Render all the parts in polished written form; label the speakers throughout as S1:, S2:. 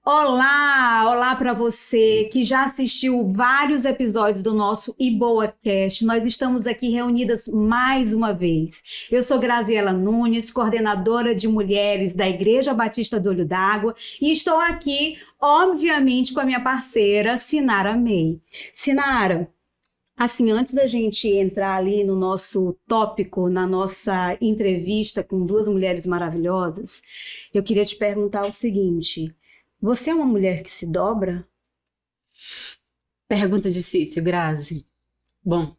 S1: Olá, olá para você que já assistiu vários episódios do nosso IboaCast. Nós estamos aqui reunidas mais uma vez. Eu sou Graziela Nunes, coordenadora de mulheres da Igreja Batista do Olho d'Água, e estou aqui, obviamente, com a minha parceira, Sinara May. Sinara, assim, antes da gente entrar ali no nosso tópico, na nossa entrevista com duas mulheres maravilhosas, eu queria te perguntar o seguinte: você é uma mulher que se dobra?
S2: Pergunta difícil, Grazi. Bom,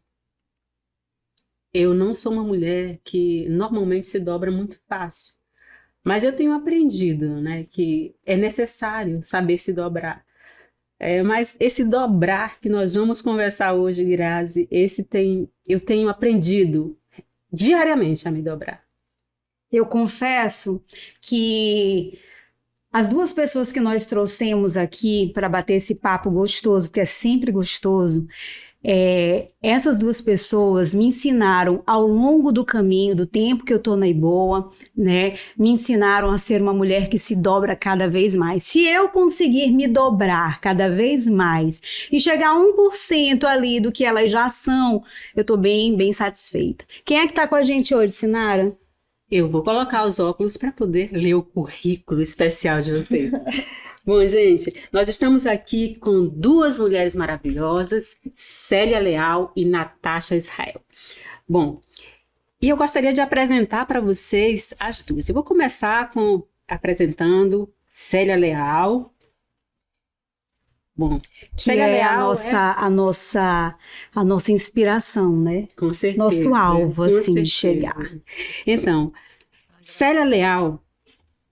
S2: eu não sou uma mulher que normalmente se dobra muito fácil, mas eu tenho aprendido, né, que é necessário saber se dobrar. Mas esse dobrar que nós vamos conversar hoje, Grazi, eu tenho aprendido diariamente a me dobrar.
S1: Eu confesso que as duas pessoas que nós trouxemos aqui para bater esse papo gostoso, porque é sempre gostoso, essas duas pessoas me ensinaram ao longo do caminho, do tempo que eu estou na Iboa, né? Me ensinaram a ser uma mulher que se dobra cada vez mais. Se eu conseguir me dobrar cada vez mais e chegar a 1% ali do que elas já são, eu estou bem, bem satisfeita. Quem é que está com a gente hoje, Sinara?
S2: Eu vou colocar os óculos para poder ler o currículo especial de vocês. Bom, gente, nós estamos aqui com duas mulheres maravilhosas, Célia Leal e Natasha Israel. Bom, e eu gostaria de apresentar para vocês as duas. Eu vou começar apresentando Célia Leal. Bom,
S1: Célia Leal a nossa inspiração, né?
S2: Com certeza.
S1: Nosso alvo, assim,
S2: certeza.
S1: de chegar.
S2: Então, Célia Leal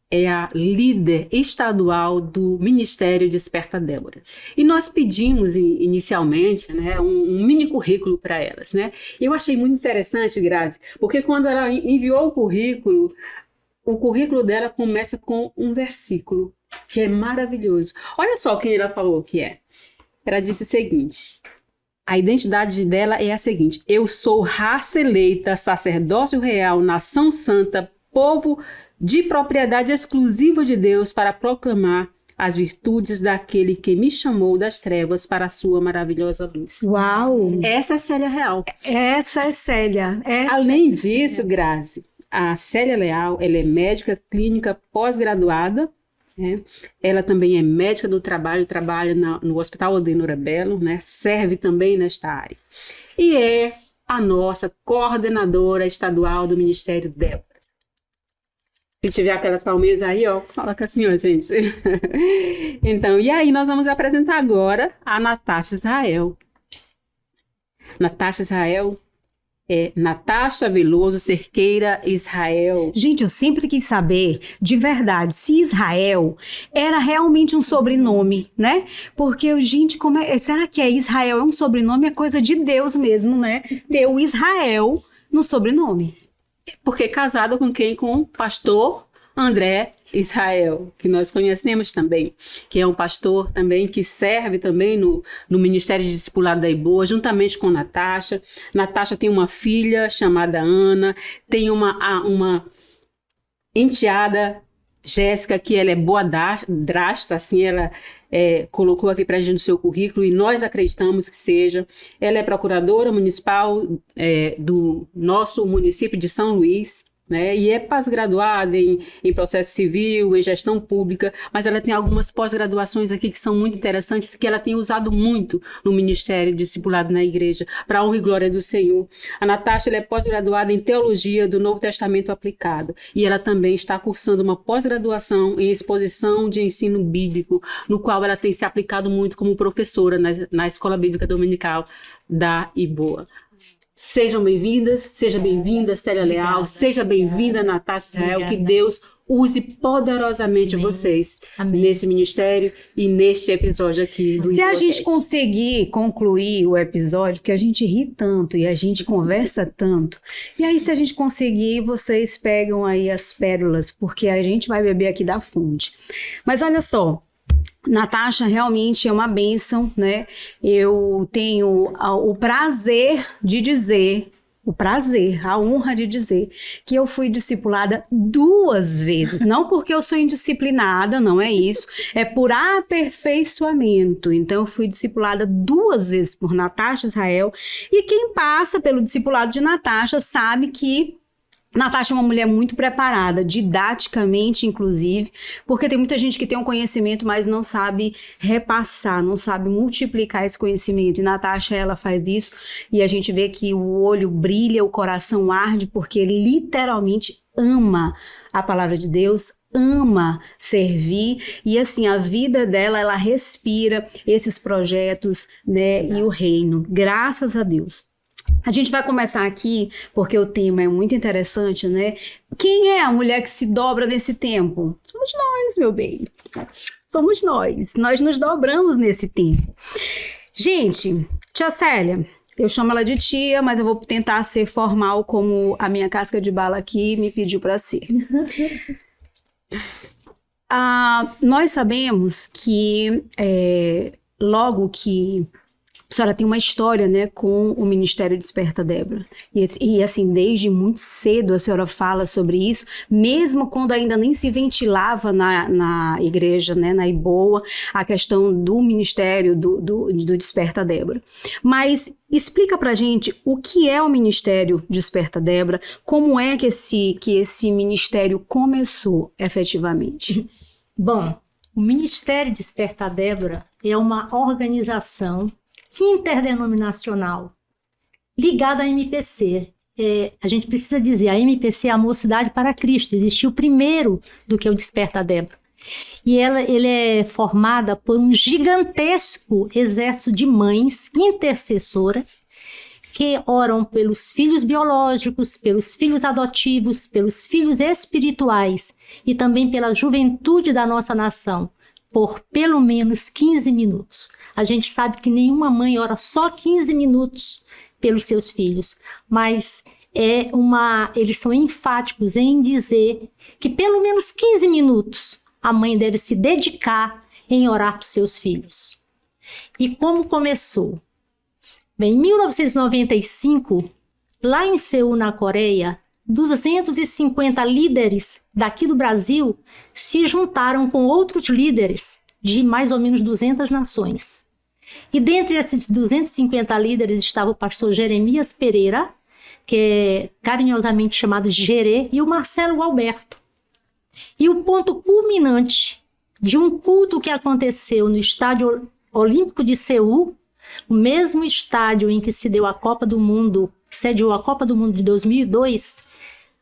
S2: é a líder estadual do Ministério Desperta Débora. E nós pedimos inicialmente, né, um mini currículo para elas, né? E eu achei muito interessante, Grazi, porque quando ela enviou o currículo dela começa com um versículo que é maravilhoso. Olha só quem ela falou que é. Ela disse o seguinte: a identidade dela é a seguinte: eu sou raça eleita, sacerdócio real, nação santa, povo de propriedade exclusiva de Deus, para proclamar as virtudes daquele que me chamou das trevas para a sua maravilhosa luz.
S1: Uau!
S2: Essa é Célia Real.
S1: Essa é Célia.
S2: Além disso, Grazi, a Célia Leal, ela é médica clínica pós-graduada, né? Ela também é médica do trabalho, trabalha no Hospital Odenora Belo, né? Serve também nesta área. E é a nossa coordenadora estadual do Ministério Débora. Se tiver aquelas palminhas aí, ó, coloca assim, ó, gente. Então, e aí nós vamos apresentar agora a Natasha Israel. Natasha Israel é Natasha Veloso Cerqueira Israel.
S1: Gente, eu sempre quis saber, de verdade, se Israel era realmente um sobrenome, né? Porque, gente, será que Israel é um sobrenome? É coisa de Deus mesmo, né? Ter o Israel no sobrenome.
S2: Porque casada com quem? Com o pastor André Israel, que nós conhecemos também, que é um pastor também que serve também no Ministério de Discipulado da Iboa, juntamente com Natasha. Natasha tem uma filha chamada Ana, tem uma enteada, Jéssica, que ela é boadrasta, assim, ela colocou aqui para a gente no seu currículo, e nós acreditamos que seja. Ela é procuradora municipal do nosso município de São Luís, né? E é pós-graduada em processo civil, em gestão pública, mas ela tem algumas pós-graduações aqui que são muito interessantes, que ela tem usado muito no Ministério Discipulado na Igreja, para a honra e glória do Senhor. A Natasha, ela é pós-graduada em Teologia do Novo Testamento Aplicado, e ela também está cursando uma pós-graduação em Exposição de Ensino Bíblico, no qual ela tem se aplicado muito como professora na Escola Bíblica Dominical da Iboa. Sejam bem-vindas, seja bem-vinda, Célia Leal, obrigada, seja bem-vinda, Natasha Israel, obrigada. Que Deus use poderosamente vocês nesse ministério e neste episódio aqui do
S1: Se a gente conseguir concluir o episódio, porque a gente ri tanto e a gente conversa tanto, e aí se a gente conseguir, vocês pegam aí as pérolas, porque a gente vai beber aqui da fonte. Mas olha só, Natasha realmente é uma bênção, né? Eu tenho o prazer de dizer o prazer, a honra de dizer que eu fui discipulada 2 vezes. Não porque eu sou indisciplinada, não é isso. É por aperfeiçoamento. Então, eu fui discipulada 2 vezes por Natasha Israel. E quem passa pelo discipulado de Natasha sabe que Natasha é uma mulher muito preparada, didaticamente, inclusive, porque tem muita gente que tem um conhecimento, mas não sabe repassar, não sabe multiplicar esse conhecimento. E Natasha, ela faz isso, e a gente vê que o olho brilha, o coração arde, porque literalmente ama a palavra de Deus, ama servir, e assim, a vida dela, ela respira esses projetos, né, e o reino, graças a Deus. A gente vai começar aqui, porque o tema é muito interessante, né? Quem é a mulher que se dobra nesse tempo? Somos nós, meu bem. Somos nós. Nós nos dobramos nesse tempo. Gente, tia Célia, eu chamo ela de tia, mas eu vou tentar ser formal como a minha casca de bala aqui me pediu para ser. Nós sabemos que logo que a senhora tem uma história, né, com o Ministério Desperta Débora. E assim, desde muito cedo a senhora fala sobre isso, mesmo quando ainda nem se ventilava na igreja, né, na IBOA, a questão do Ministério do Desperta Débora. Mas explica pra gente o que é o Ministério Desperta Débora, como é que esse ministério começou efetivamente?
S3: Bom, o Ministério Desperta Débora é uma organização interdenominacional ligada à MPC. A gente precisa dizer, a MPC é a Mocidade para Cristo, existiu primeiro do que o Desperta Débora. E ele é formada por um gigantesco exército de mães intercessoras que oram pelos filhos biológicos, pelos filhos adotivos, pelos filhos espirituais e também pela juventude da nossa nação, por pelo menos 15 minutos. A gente sabe que nenhuma mãe ora só 15 minutos pelos seus filhos, mas eles são enfáticos em dizer que pelo menos 15 minutos a mãe deve se dedicar em orar por seus filhos. E como começou? Bem, em 1995, lá em Seul, na Coreia, 250 líderes daqui do Brasil se juntaram com outros líderes de mais ou menos 200 nações. E dentre esses 250 líderes estava o pastor Jeremias Pereira, que é carinhosamente chamado de Gerê, e o Marcelo Alberto. E o ponto culminante de um culto que aconteceu no Estádio Olímpico de Seul, o mesmo estádio em que se deu a Copa do Mundo, sediou a Copa do Mundo de 2002,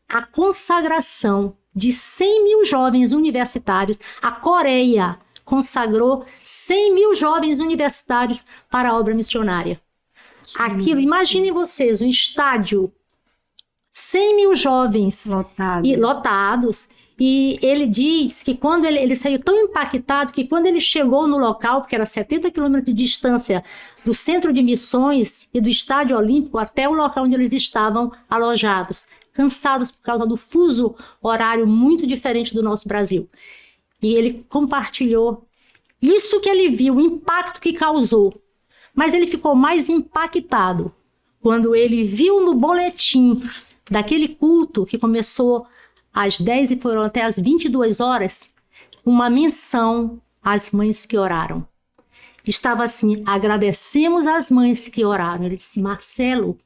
S3: a consagração de 100 mil jovens universitários. A Coreia consagrou 100 mil jovens universitários para a obra missionária. Aquilo, imaginem vocês, um estádio, 100 mil jovens lotados. E ele diz que quando ele saiu tão impactado que quando ele chegou no local, porque era 70 quilômetros de distância do centro de missões e do estádio olímpico até o local onde eles estavam alojados, cansados por causa do fuso horário muito diferente do nosso Brasil. E ele compartilhou isso que ele viu, o impacto que causou. Mas ele ficou mais impactado quando ele viu no boletim daquele culto que começou às 10 e foram até às 22 horas, uma menção às mães que oraram. Estava assim: agradecemos às mães que oraram. Ele disse: Marcelo,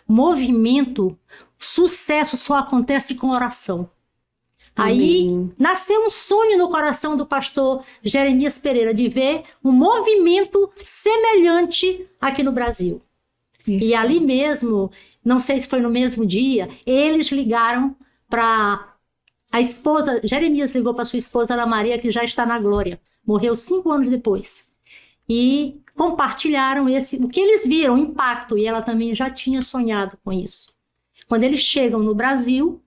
S3: movimento, sucesso só acontece com oração. Amém. Aí nasceu um sonho no coração do pastor Jeremias Pereira de ver um movimento semelhante aqui no Brasil. E ali mesmo, não sei se foi no mesmo dia, eles ligaram para a esposa, Jeremias ligou para sua esposa Ana Maria, que já está na glória, morreu 5 anos depois, e compartilharam o que eles viram, o impacto, e ela também já tinha sonhado com isso. Quando eles chegam no Brasil,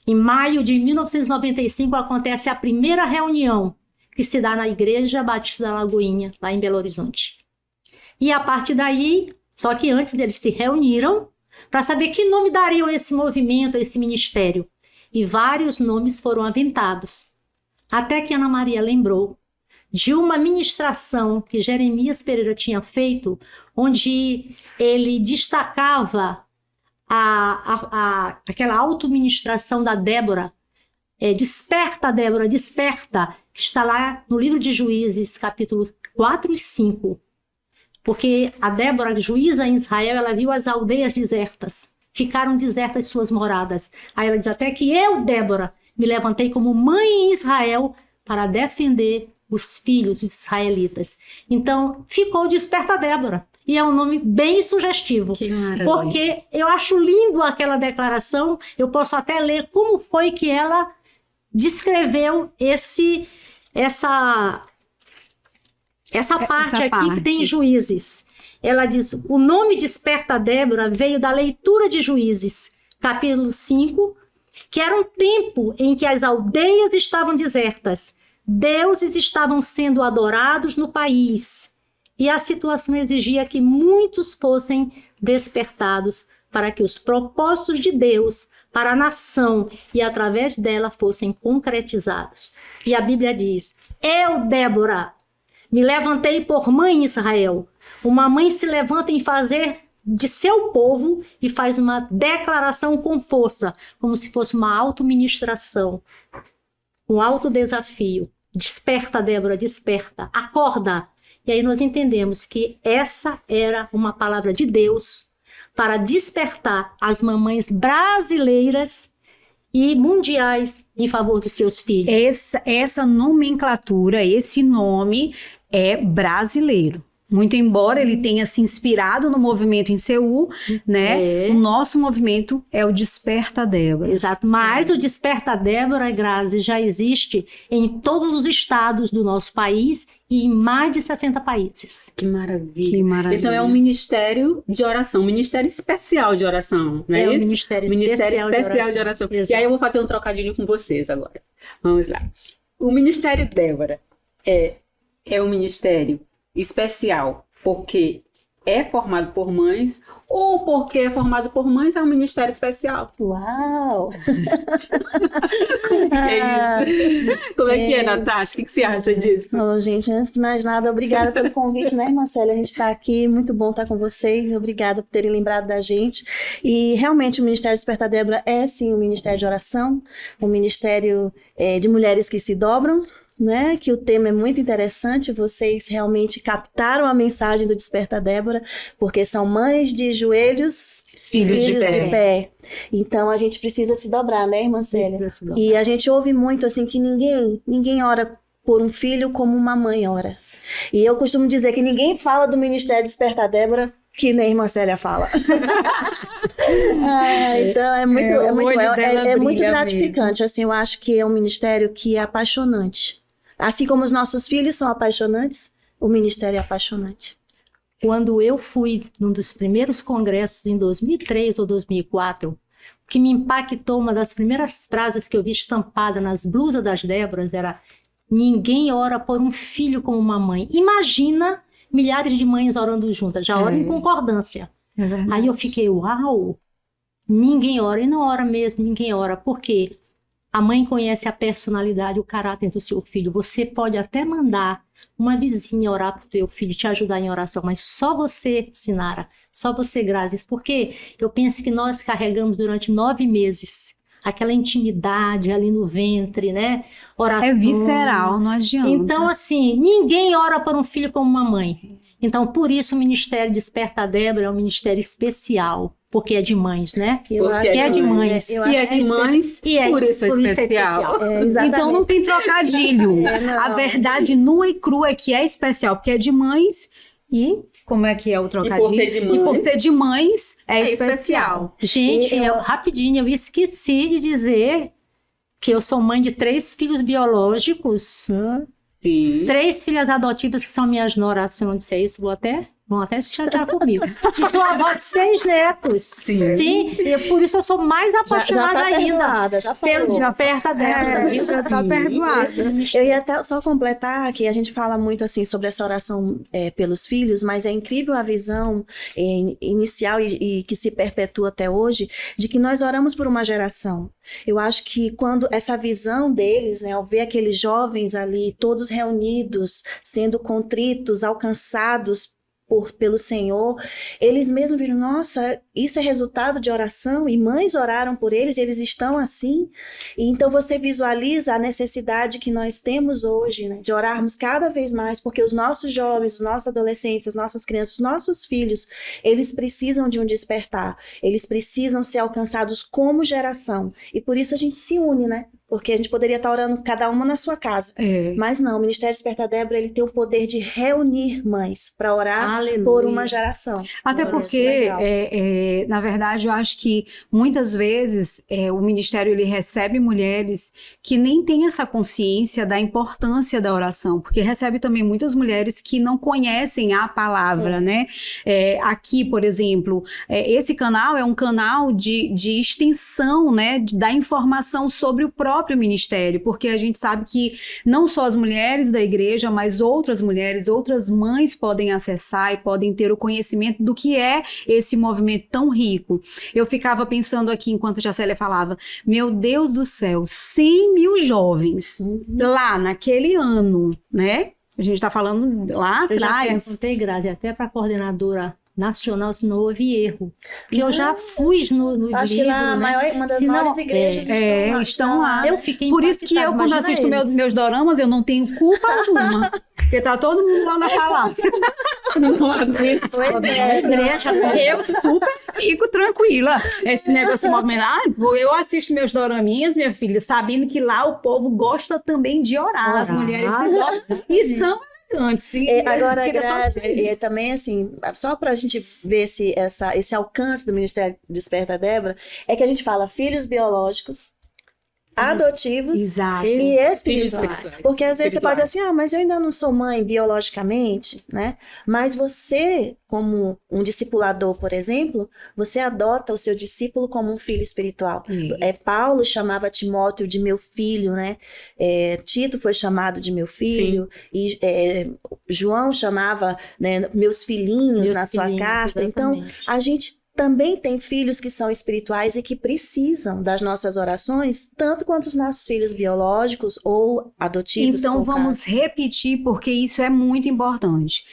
S3: em maio de 1995, acontece a primeira reunião que se dá na Igreja Batista da Lagoinha, lá em Belo Horizonte. E a partir daí, só que antes eles se reuniram para saber que nome dariam a esse movimento, a esse ministério. E vários nomes foram aventados. Até que Ana Maria lembrou de uma ministração que Jeremias Pereira tinha feito, onde ele destacava aquela autoministração da Débora, desperta, Débora, desperta, que está lá no livro de Juízes, capítulo 4 e 5. Porque a Débora, juíza em Israel, ela viu as aldeias desertas, ficaram desertas suas moradas. Aí ela diz até que eu, Débora, me levantei como mãe em Israel para defender os filhos dos israelitas. Então, ficou Desperta Débora. E é um nome bem sugestivo.
S1: Que maravilha.
S3: Porque eu acho lindo aquela declaração. Eu posso até ler como foi que ela descreveu essa parte aqui que tem Juízes. Ela diz, o nome Desperta Débora veio da leitura de Juízes, capítulo 5, que era um tempo em que as aldeias estavam desertas, deuses estavam sendo adorados no país, e a situação exigia que muitos fossem despertados para que os propósitos de Deus para a nação e através dela fossem concretizados. E a Bíblia diz, eu, Débora, me levantei por mãe em Israel. Uma mãe se levanta em fazer de seu povo e faz uma declaração com força, como se fosse uma autoministração, um autodesafio. Desperta, Débora, desperta, acorda. E aí nós entendemos que essa era uma palavra de Deus para despertar as mamães brasileiras e mundiais em favor dos seus filhos.
S1: Essa nomenclatura, esse nome é brasileiro. Muito embora ele tenha se inspirado no movimento em Seul, né? O nosso movimento é o Desperta Débora.
S3: Exato, mas o Desperta Débora, Grazi, já existe em todos os estados do nosso país e em mais de 60 países.
S2: Que maravilha.
S1: Que maravilha.
S2: Então é um ministério de oração, um ministério especial de oração, não é isso?
S3: Um ministério
S2: especial de oração.
S3: Exato.
S2: E aí eu vou fazer um trocadilho com vocês agora. Vamos lá. O Ministério Débora é um ministério especial porque é formado por mães ou porque é formado por mães é um ministério especial?
S4: Uau!
S2: Como é isso? Como é que é, Natasha? O que você acha disso?
S4: Oh, gente, antes de mais nada, obrigada pelo convite, né, irmã Célia? A gente está aqui, muito bom estar com vocês, obrigada por terem lembrado da gente. E realmente o Ministério Desperta Débora é sim um ministério de oração, um ministério de mulheres que se dobram, né, que o tema é muito interessante, vocês realmente captaram a mensagem do Desperta Débora, porque são mães de joelhos,
S1: Filhos de
S4: pé. Então a gente precisa se dobrar, né, irmã Célia? E a gente ouve muito assim que ninguém ora por um filho como uma mãe ora. E eu costumo dizer que ninguém fala do Ministério Desperta Débora que nem a irmã Célia fala. Então é muito gratificante. Assim, eu acho que é um ministério que é apaixonante. Assim como os nossos filhos são apaixonantes, o ministério é apaixonante.
S3: Quando eu fui num dos primeiros congressos em 2003 ou 2004, o que me impactou, uma das primeiras frases que eu vi estampada nas blusas das Déboras era: ninguém ora por um filho como uma mãe. Imagina milhares de mães orando juntas, já oram em concordância. Aí eu fiquei, uau, ninguém ora, e não ora mesmo, ninguém ora. Por quê? A mãe conhece a personalidade, o caráter do seu filho. Você pode até mandar uma vizinha orar para o teu filho, te ajudar em oração, mas só você, Sinara, só você, Grazi, porque eu penso que nós carregamos durante 9 meses aquela intimidade ali no ventre, né? Oração.
S1: É visceral, não adianta.
S3: Então, assim, ninguém ora por um filho como uma mãe. Então, por isso o Ministério Desperta Débora é um ministério especial, porque é de mães, né? É de mães.
S2: E é de mães, por isso é especial.
S1: Então não tem trocadilho. A verdade nua e crua é que é especial, porque é de mães e... Como é que é o trocadilho?
S2: E por ser de mães,
S1: é especial.
S3: Gente, rapidinho, eu esqueci de dizer que eu sou mãe de 3 filhos biológicos.
S2: Sim.
S3: 3 filhas adotivas que são minhas noras. Se eu não disser isso, vão até se chatear comigo. E sou avó de 6 netos. Sim. E por isso eu sou mais apaixonada ainda.
S4: Já falou.
S3: Pelo Desperta Débora.
S1: Já tá perdoada.
S4: Eu ia até só completar que a gente fala muito assim sobre essa oração pelos filhos, mas é incrível a visão inicial e que se perpetua até hoje de que nós oramos por uma geração. Eu acho que quando essa visão deles, né, ao ver aqueles jovens ali todos reunidos, sendo contritos, alcançados pelo Senhor, eles mesmos viram, nossa, isso é resultado de oração, e mães oraram por eles, e eles estão assim. E então você visualiza a necessidade que nós temos hoje, né, de orarmos cada vez mais, porque os nossos jovens, os nossos adolescentes, as nossas crianças, os nossos filhos, eles precisam de um despertar, eles precisam ser alcançados como geração, e por isso a gente se une, né? Porque a gente poderia estar orando cada uma na sua casa. Mas não, o Ministério Despertar Débora, ele tem o poder de reunir mães para orar
S3: Aleluia.
S4: por uma geração.
S1: Até
S4: Isso
S1: porque,
S4: é legal.
S1: na verdade, eu acho que muitas vezes o Ministério ele recebe mulheres que nem têm essa consciência da importância da oração, porque recebe também muitas mulheres que não conhecem a palavra, né? Aqui, por exemplo, esse canal é um canal de extensão, né, da informação sobre o próprio ministério, porque a gente sabe que não só as mulheres da igreja, mas outras mulheres, outras mães podem acessar e podem ter o conhecimento do que é esse movimento tão rico. Eu ficava pensando aqui, enquanto a Jacélia falava, meu Deus do céu, 100 mil jovens lá naquele ano, né? A gente está falando lá
S3: Eu já
S1: atrás.
S3: perguntei, Grazi, até para a coordenadora nacional se não houve erro. Porque eu já fui no
S4: Acho que
S3: livro,
S4: lá,
S3: né?
S4: uma das
S3: Se não,
S4: maiores igrejas
S1: estão lá.
S3: Eu fiquei
S1: Por isso que eu, quando
S3: impactada,
S1: assisto
S3: imagina eles.
S1: meus doramas, eu não tenho culpa alguma. Porque tá todo mundo lá na palavra.
S4: Pois é.
S1: Eu super fico tranquila. Esse negócio de movimentar. Eu assisto meus doraminhas, minha filha, sabendo que lá o povo gosta também de orar. As mulheres gostam e são elegantes. Sim.
S4: Agora,
S1: Eu queria só
S4: Grazi,
S1: dizer isso.
S4: também assim, só para a gente ver esse alcance do Ministério Desperta Débora, é que a gente fala filhos biológicos, adotivos
S1: Exato.
S4: e espirituais.
S2: espirituais.
S4: Porque às vezes você pode
S2: Espirituais.
S4: dizer assim, mas eu ainda não sou mãe biologicamente, né? Mas você, como um discipulador, por exemplo, você adota o seu discípulo como um filho espiritual. Paulo chamava Timóteo de meu filho, né? Tito foi chamado de meu filho, e João chamava, né, meus filhinhos na sua carta. Então,
S3: exatamente.
S4: a gente também tem filhos que são espirituais e que precisam das nossas orações, tanto quanto os nossos filhos biológicos ou adotivos.
S1: Então
S4: se for o
S1: vamos repetir, porque isso é muito importante.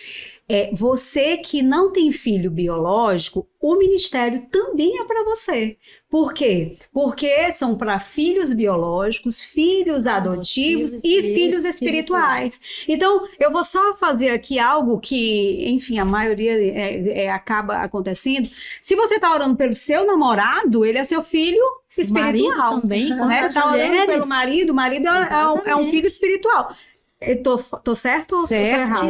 S1: Você que não tem filho biológico, o ministério também é para você. Por quê? Porque são para filhos biológicos, filhos adotivos e filhos espirituais. Então, eu vou só fazer aqui algo que, enfim, a maioria acaba acontecendo. Se você está orando pelo seu namorado, ele é seu filho espiritual.
S3: Marido também,
S1: Né?
S3: quantas
S1: Tá orando
S3: mulheres?
S1: pelo marido, o marido é um filho espiritual. Eu tô certo ou tô errado?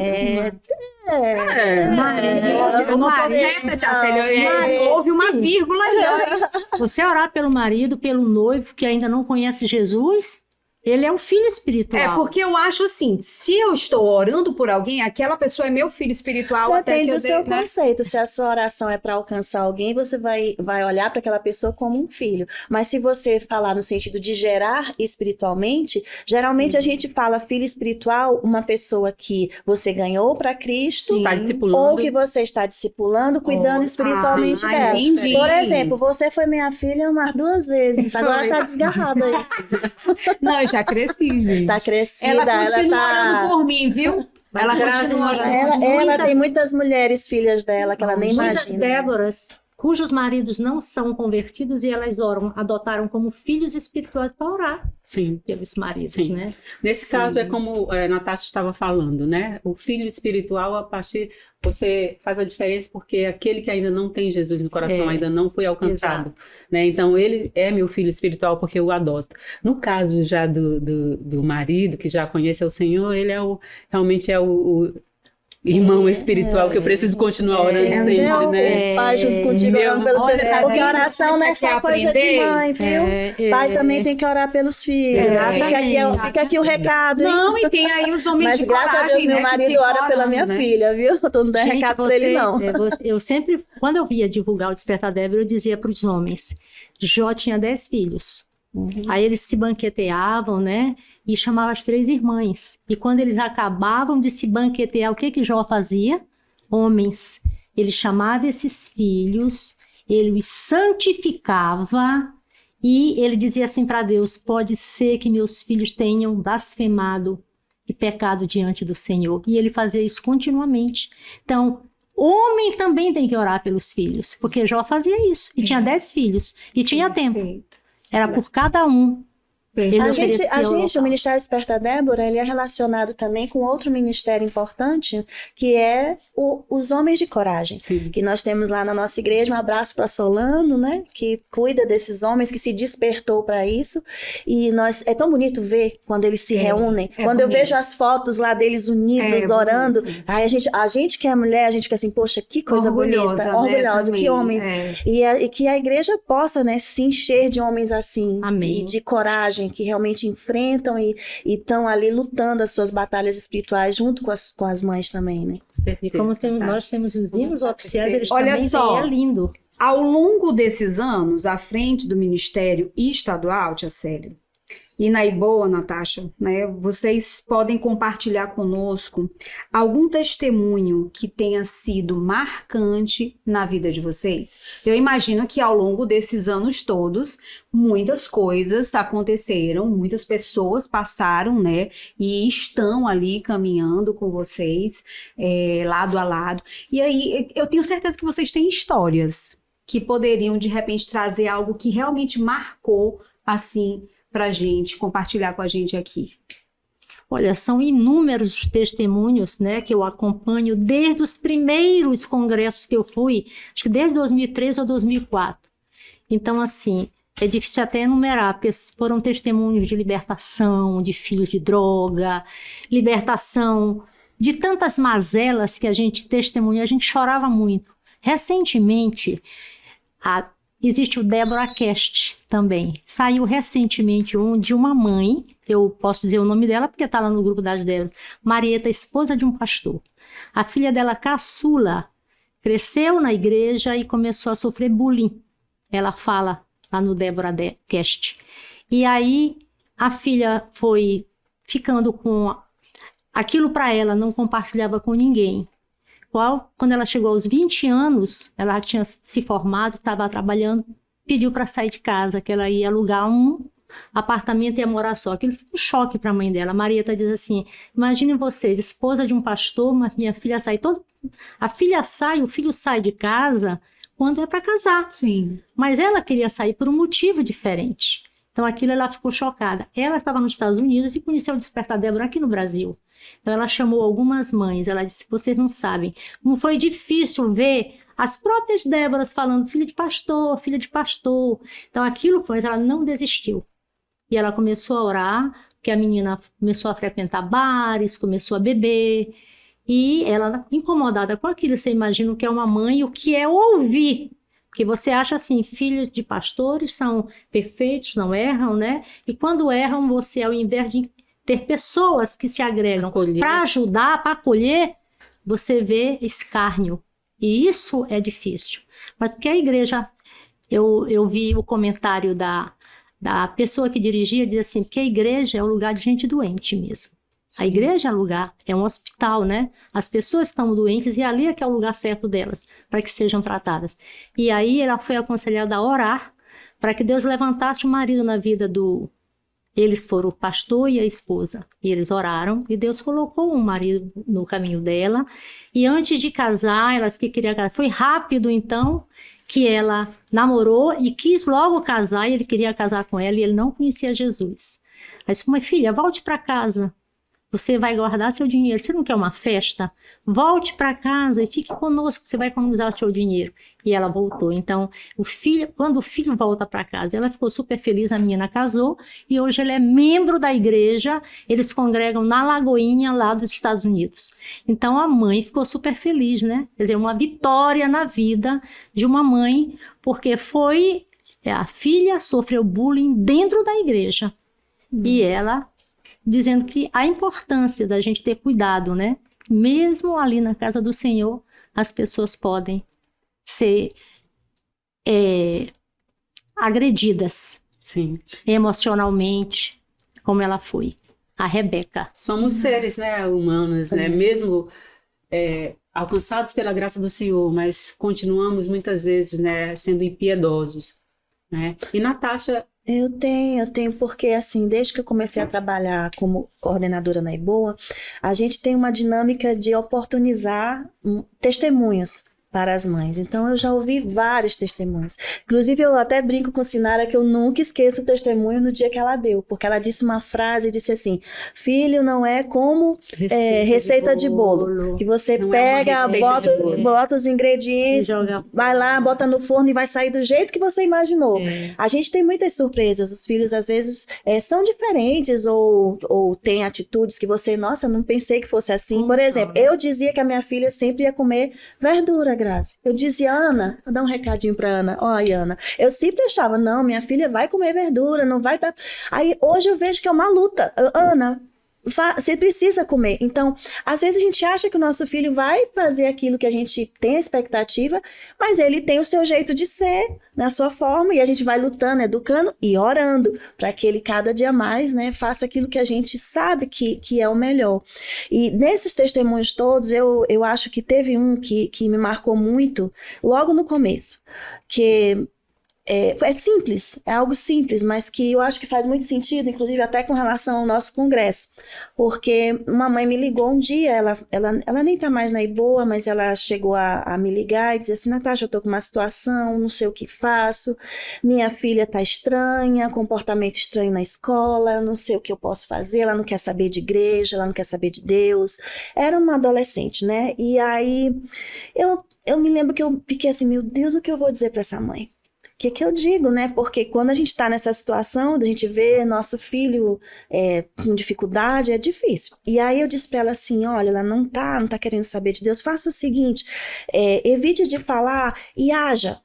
S1: Eu não tô certa, Tia Célia. Houve uma vírgula aí.
S3: Você orar pelo marido, pelo noivo que ainda não conhece Jesus, ele é um filho espiritual.
S1: Porque eu acho assim, se eu estou orando por alguém, aquela pessoa é meu filho espiritual até que
S4: Depende
S1: eu
S4: do seu
S1: né?
S4: conceito. Se a sua oração é para alcançar alguém, você vai olhar para aquela pessoa como um filho. Mas se você falar no sentido de gerar espiritualmente, geralmente a gente fala filho espiritual, uma pessoa que você ganhou para Cristo,
S2: Está discipulando.
S4: ou que você está discipulando, cuidando espiritualmente dela.
S1: entendi.
S4: Por exemplo, você foi minha filha umas 2 vezes, agora
S1: Foi.
S4: tá desgarrada aí.
S1: Não, eu já cresci, gente.
S4: Tá crescida,
S1: Ela continua
S4: tá...
S1: orando por mim, viu? Ela continua orando.
S4: Ela tem muitas mulheres filhas dela que ela nem
S3: Muitas
S4: imagina.
S3: Déboras cujos maridos não são convertidos e elas adotaram como filhos espirituais para orar
S2: Sim.
S3: pelos maridos,
S2: Sim.
S3: né?
S2: Nesse caso é como a Natasha estava falando, né? O filho espiritual, a partir você faz a diferença porque aquele que ainda não tem Jesus no coração, ainda não foi alcançado, né? Então ele é meu filho espiritual porque eu o adoto. No caso já do marido que já conhece o Senhor, ele realmente é o irmão espiritual que eu preciso continuar orando sempre, né?
S4: Pai junto contigo orando pelos
S1: olha,
S4: filhos.
S1: tá
S4: Porque
S1: vendo?
S4: oração não é
S1: Você
S4: só
S1: quer
S4: coisa
S1: aprender?
S4: de mãe, viu? Pai também tem que orar pelos filhos. Fica aqui o recado, hein?
S1: Não, e tem aí os homens
S4: Mas
S1: de
S4: graças
S1: coragem,
S4: a Deus, meu
S1: né, que
S4: marido
S1: ficam
S4: ora pela
S1: orando,
S4: minha
S1: né?
S4: filha, viu? Eu tô não dando
S3: Gente,
S4: recado pra ele, não.
S3: Eu sempre, quando eu via divulgar o Despertar Débora, eu dizia para os homens, Jó tinha 10 filhos. Aí eles se banqueteavam, né? E chamavam as 3 irmãs. E quando eles acabavam de se banquetear, o que Jó fazia? Homens. Ele chamava esses filhos, ele os santificava e ele dizia assim para Deus, pode ser que meus filhos tenham blasfemado e pecado diante do Senhor. E ele fazia isso continuamente. Então, Homem também tem que orar pelos filhos, porque Jó fazia isso, e tinha 10 filhos, e tinha tempo.
S1: Perfeito.
S3: Era por cada um. Ele
S4: A gente,
S3: oferecia o
S4: o
S3: local.
S4: Ministério Desperta Débora, ele é relacionado também com outro ministério importante, que é os Homens de Coragem,
S2: Sim.
S4: que nós temos lá na nossa igreja. Um abraço para Solano, né, que cuida desses homens, que se despertou para isso. E é tão bonito ver quando eles se reúnem. Quando eu
S1: bonito.
S4: vejo as fotos lá deles unidos, orando,
S1: bonito.
S4: aí a gente que é mulher, a gente fica assim, poxa, que coisa
S1: Orgulhosa,
S4: bonita,
S1: né,
S4: orgulhosa, que
S1: também.
S4: homens. E que a igreja possa, né, se encher de homens assim,
S3: Amém.
S4: e de coragem, que realmente enfrentam e estão ali lutando as suas batalhas espirituais junto com as mães também, né?
S3: E como nós temos os hinos oficiais, eles
S1: Olha
S3: também
S1: só.
S3: têm, é lindo.
S1: Ao longo desses anos, à frente do Ministério Estadual, Tia Célia, e na IBOA, Natasha, né, vocês podem compartilhar conosco algum testemunho que tenha sido marcante na vida de vocês? Eu imagino que ao longo desses anos todos, muitas coisas aconteceram, muitas pessoas passaram, né, e estão ali caminhando com vocês, lado a lado. E aí, eu tenho certeza que vocês têm histórias que poderiam, de repente, trazer algo que realmente marcou, assim, pra gente, compartilhar com a gente aqui.
S3: Olha, são inúmeros os testemunhos, né, que eu acompanho desde os primeiros congressos que eu fui, acho que desde 2003 ou 2004. Então, assim, é difícil até enumerar, porque foram testemunhos de libertação, de filhos de droga, libertação de tantas mazelas que a gente testemunha, a gente chorava muito. Recentemente, existe o Débora Cast também. Saiu recentemente de uma mãe, eu posso dizer o nome dela porque está lá no grupo das Déboras, Marieta, esposa de um pastor. A filha dela, caçula, cresceu na igreja e começou a sofrer bullying. Ela fala lá no Débora Cast. E aí a filha foi ficando com aquilo para ela, não compartilhava com ninguém. Quando ela chegou aos 20 anos, ela tinha se formado, estava trabalhando, pediu para sair de casa, que ela ia alugar um apartamento e ia morar só. Aquilo foi um choque para a mãe dela. A Marieta diz assim, imaginem vocês, esposa de um pastor, mas minha filha sai a filha sai, o filho sai de casa quando é para casar.
S1: Sim.
S3: Mas ela queria sair por um motivo diferente. Então aquilo ela ficou chocada. Ela estava nos Estados Unidos e conheceu o Despertar Débora aqui no Brasil. Então ela chamou algumas mães, ela disse, vocês não sabem, como foi difícil ver as próprias Déboras falando, filha de pastor, filha de pastor. Então aquilo foi, mas ela não desistiu. E ela começou a orar, porque a menina começou a frequentar bares, começou a beber, e ela, incomodada com aquilo, você imagina o que é uma mãe, o que é ouvir. Porque você acha assim, filhos de pastores são perfeitos, não erram, né? E quando erram, você, ao invés de ter pessoas que se agregam para ajudar, para acolher, você vê escárnio. E isso é difícil. Mas porque a igreja, eu vi o comentário da pessoa que dirigia, diz assim, porque a igreja é um lugar de gente doente mesmo. Sim. A igreja é lugar, é um hospital, né? As pessoas estão doentes e ali é que é o lugar certo delas, para que sejam tratadas. E aí ela foi aconselhada a orar para que Deus levantasse o marido na vida Eles foram o pastor e a esposa, e eles oraram, e Deus colocou um marido no caminho dela, e antes de casar, elas que queriam casar, foi rápido então, que ela namorou e quis logo casar, e ele queria casar com ela, e ele não conhecia Jesus. Ela disse, mas filha, volte para casa, você vai guardar seu dinheiro, você não quer uma festa? Volte para casa e fique conosco, você vai economizar seu dinheiro. E ela voltou. Então, quando o filho volta para casa, ela ficou super feliz, a menina casou, e hoje ela é membro da igreja, eles congregam na Lagoinha, lá dos Estados Unidos. Então, a mãe ficou super feliz, né? Quer dizer, uma vitória na vida de uma mãe, porque a filha sofreu bullying dentro da igreja. E ela dizendo que a importância da gente ter cuidado, né? Mesmo ali na casa do Senhor, as pessoas podem ser agredidas.
S2: Sim.
S3: Emocionalmente, como ela foi. A Rebeca.
S2: Somos seres, né, humanos, né? Mesmo alcançados pela graça do Senhor, mas continuamos muitas vezes, né, sendo impiedosos, né? E Natasha
S4: Eu tenho, porque assim, desde que eu comecei a trabalhar como coordenadora na IBOA, a gente tem uma dinâmica de oportunizar testemunhos para as mães. Então, eu já ouvi vários testemunhos. Inclusive, eu até brinco com Sinara que eu nunca esqueço o testemunho no dia que ela deu, porque ela disse uma frase, disse assim, filho não é como receita de bolo, que você
S2: Não
S4: pega,
S2: é uma receita de bolo.
S4: bota os ingredientes,
S3: Joga
S4: vai lá, bota no forno e vai sair do jeito que você imaginou. A gente tem muitas surpresas, os filhos às vezes são diferentes ou têm atitudes que você, nossa, eu não pensei que fosse assim.
S3: Como
S4: Por
S3: são,
S4: exemplo,
S3: né?
S4: eu dizia que a minha filha sempre ia comer verdura, Grazi. Eu dizia, Ana, vou dar um recadinho pra Ana. Olha, Ana, eu sempre achava, não, minha filha vai comer verdura, não vai dar... Aí hoje eu vejo que é uma luta. Ana, você precisa comer. Então, às vezes a gente acha que o nosso filho vai fazer aquilo que a gente tem a expectativa, mas ele tem o seu jeito de ser, na sua forma, e a gente vai lutando, educando e orando para que ele cada dia mais, né, faça aquilo que a gente sabe que é o melhor. E nesses testemunhos todos, eu acho que teve um que me marcou muito logo no começo, que é simples, é algo simples, mas que eu acho que faz muito sentido, inclusive até com relação ao nosso congresso, porque uma mãe me ligou um dia, ela nem tá mais na IBOA, mas ela chegou a me ligar e dizer assim, Natasha, eu tô com uma situação, não sei o que faço, minha filha tá estranha, comportamento estranho na escola, eu não sei o que eu posso fazer, ela não quer saber de igreja, ela não quer saber de Deus, era uma adolescente, né, e aí eu me lembro que eu fiquei assim, meu Deus, o que eu vou dizer para essa mãe? O que eu digo, né? Porque quando a gente está nessa situação, a gente vê nosso filho com dificuldade, é difícil. E aí eu disse para ela assim, olha, ela não tá querendo saber de Deus, faça o seguinte, evite de falar e haja.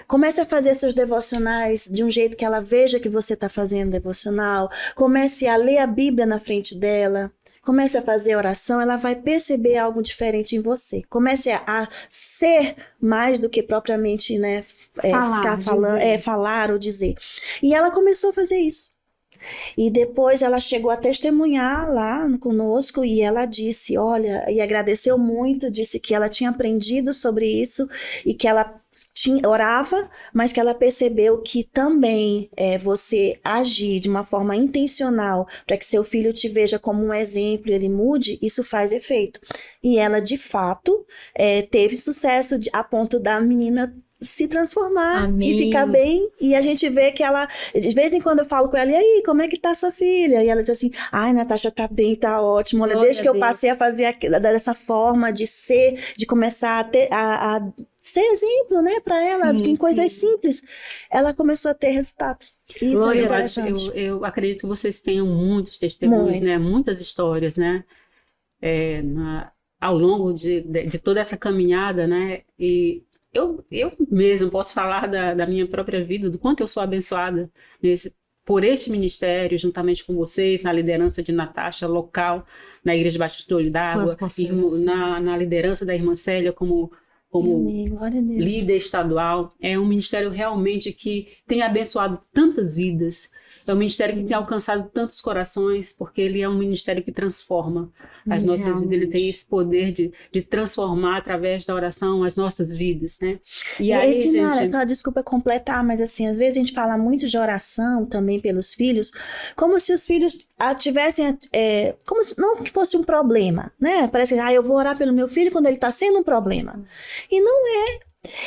S4: Comece a fazer seus devocionais de um jeito que ela veja que você está fazendo devocional, comece a ler a Bíblia na frente dela, comece a fazer oração, ela vai perceber algo diferente em você. Comece a ser mais do que propriamente, né, ficar falando, falar ou dizer. E ela começou a fazer isso. E depois ela chegou a testemunhar lá conosco e ela disse, olha, e agradeceu muito, disse que ela tinha aprendido sobre isso e que ela orava, mas que ela percebeu que também você agir de uma forma intencional para que seu filho te veja como um exemplo e ele mude, isso faz efeito. E ela, de fato, teve sucesso a ponto da menina se transformar.
S3: Amém.
S4: E ficar bem, e a gente vê que ela, de vez em quando eu falo com ela, e aí, como é que tá sua filha? E ela diz assim, ai, Natasha, tá bem, tá ótimo, olha, desde que eu passei a fazer dessa forma de ser, de começar a ser exemplo, né, pra ela, em coisas simples, ela começou a ter resultado. Isso
S3: Glória
S4: é
S3: a Deus.
S4: interessante.
S2: Eu acredito que vocês tenham muitos testemunhos, né? Muitas histórias, né? Ao longo de toda essa caminhada, né? E eu mesmo posso falar da minha própria vida, do quanto eu sou abençoada por este ministério, juntamente com vocês, na liderança de Natasha, local, na Igreja Batista do Olho d'Água, na liderança da irmã Célia como
S4: Amém. Glória a Deus.
S2: líder estadual. É um ministério realmente que tem abençoado tantas vidas. É um ministério que tem alcançado tantos corações, porque ele é um ministério que transforma as nossas vidas. Ele tem esse poder de transformar através da oração as nossas vidas, né? E aí, gente...
S4: Só, desculpa completar, mas assim, às vezes a gente fala muito de oração também pelos filhos, como se os filhos tivessem, como se não que fosse um problema, né? Parece que, eu vou orar pelo meu filho quando ele está sendo um problema. E não é.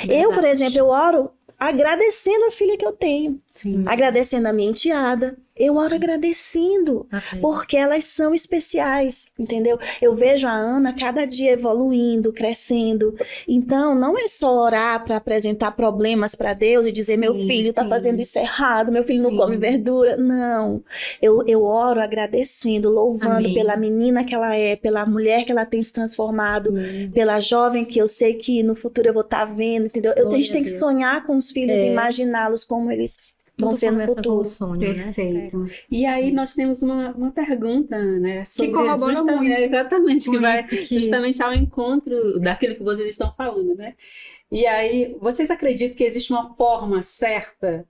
S3: Verdade.
S4: Eu, por exemplo, eu oro agradecendo a filha que eu tenho.
S2: Sim.
S4: Agradecendo a minha enteada. Eu oro agradecendo,
S3: Amém.
S4: porque elas são especiais, entendeu? Eu vejo a Ana cada dia evoluindo, crescendo. Então, não é só orar para apresentar problemas para Deus e dizer, meu filho está fazendo isso errado, meu filho não come verdura. Não. Eu oro agradecendo, louvando
S3: Amém.
S4: pela menina que ela é, pela mulher que ela tem se transformado, pela jovem que eu sei que no futuro eu vou estar vendo, entendeu? A gente tem que sonhar com os filhos e imaginá-los como eles vão ser no futuro.
S3: Sonho, né?
S1: Perfeito.
S2: E aí nós temos uma pergunta, né? Sobre
S1: corrobora
S2: justamente,
S1: muito
S2: exatamente, que
S3: com
S2: vai
S3: isso que-
S2: justamente ao encontro daquilo que vocês estão falando, né? E aí, vocês acreditam que existe uma forma certa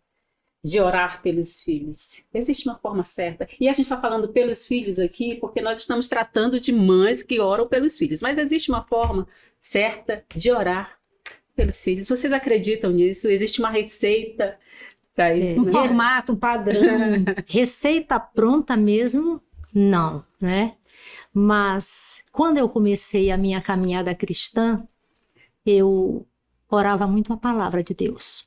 S2: de orar pelos filhos? Existe uma forma certa. E a gente está falando pelos filhos aqui porque nós estamos tratando de mães que oram pelos filhos. Mas existe uma forma certa de orar pelos filhos? Vocês acreditam nisso? Existe uma receita Pra isso,
S1: Um
S2: né?
S1: formato, um padrão.
S3: Receita pronta mesmo, não, né? Mas quando eu comecei a minha caminhada cristã, eu orava muito a palavra de Deus.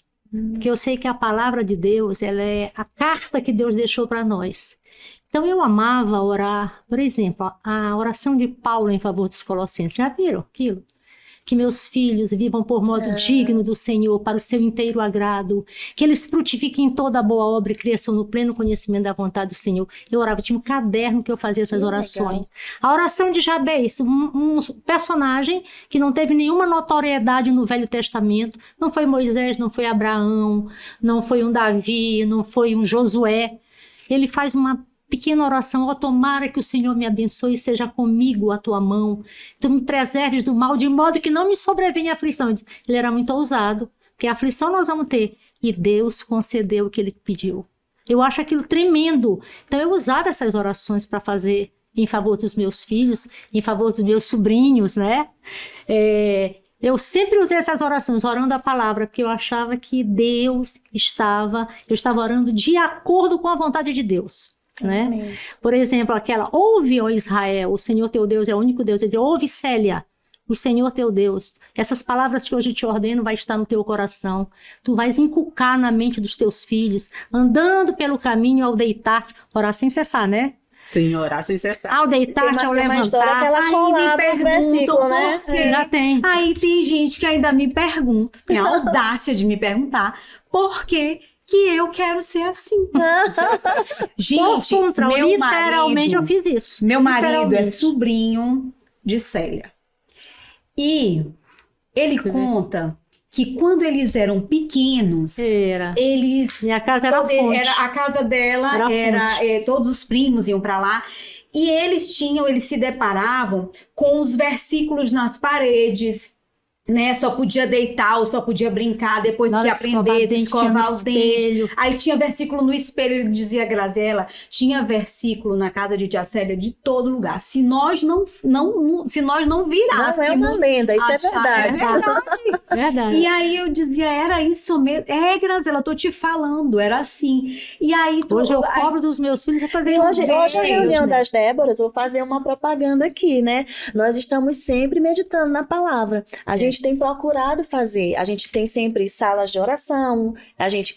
S3: Porque eu sei que a palavra de Deus, ela é a carta que Deus deixou para nós. Então eu amava orar, por exemplo, a oração de Paulo em favor dos Colossenses. Já viram aquilo? Que meus filhos vivam por modo digno do Senhor, para o seu inteiro agrado, que eles frutifiquem em toda a boa obra e cresçam no pleno conhecimento da vontade do Senhor. Eu orava, tinha um caderno que eu fazia essas
S4: Que
S3: orações.
S4: legal.
S3: A oração de Jabez, um personagem que não teve nenhuma notoriedade no Velho Testamento, não foi Moisés, não foi Abraão, não foi um Davi, não foi um Josué. Ele faz uma pequena oração: ó, tomara que o Senhor me abençoe e seja comigo a tua mão, tu me preserves do mal, de modo que não me sobrevenha aflição. Ele era muito ousado, porque a aflição nós vamos ter, e Deus concedeu o que ele pediu. Eu acho aquilo tremendo. Então eu usava essas orações para fazer em favor dos meus filhos, em favor dos meus sobrinhos, né? Eu sempre usei essas orações, orando a palavra, porque eu achava que eu estava orando de acordo com a vontade de Deus. Né?
S4: Amém.
S3: Por exemplo, aquela: ouve, ó Israel, o Senhor teu Deus é o único Deus. Ele diz: ouve, Célia, o Senhor teu Deus. Essas palavras que hoje eu te ordeno vai estar no teu coração. Tu vais inculcar na mente dos teus filhos, andando pelo caminho ao deitar, orar sem cessar, né?
S2: Sim, orar sem cessar.
S3: Ao deitar, ao
S4: Tem uma história que
S3: levantar.
S4: ela colada no versículo, né?
S3: Já tem.
S1: Aí tem gente que ainda me pergunta, tem a audácia de me perguntar, por que eu quero ser assim? Gente,
S3: Por contra,
S1: meu
S3: literalmente
S1: marido,
S3: eu fiz isso.
S1: meu marido é
S3: Literalmente.
S1: sobrinho de Célia. E ele conta que quando eles eram pequenos,
S3: Era.
S1: eles...
S3: Minha casa era a fonte.
S1: a casa dela
S3: Era a fonte.
S1: todos os primos iam para lá. E eles se deparavam com os versículos nas paredes, né? Só podia deitar ou só podia brincar depois
S3: Na
S1: que
S3: hora de escovar
S1: aprendesse,
S3: dente, tinha
S1: escovar
S3: no
S1: os dentes.
S3: espelho.
S1: Aí tinha versículo no espelho, ele dizia, Graziela, tinha versículo na casa de Tia Célia de todo lugar. Se nós não virássemos...
S4: Não é uma lenda, isso é verdade.
S3: Verdade.
S1: E aí eu dizia, era isso mesmo. Graziela, eu tô te falando, era assim. E aí...
S3: Hoje eu cobro dos meus filhos a fazer
S4: E hoje a reunião
S3: né?
S4: das Déboras, eu vou fazer uma propaganda aqui, né? Nós estamos sempre meditando na palavra. A gente tem procurado fazer. A gente tem sempre salas de oração,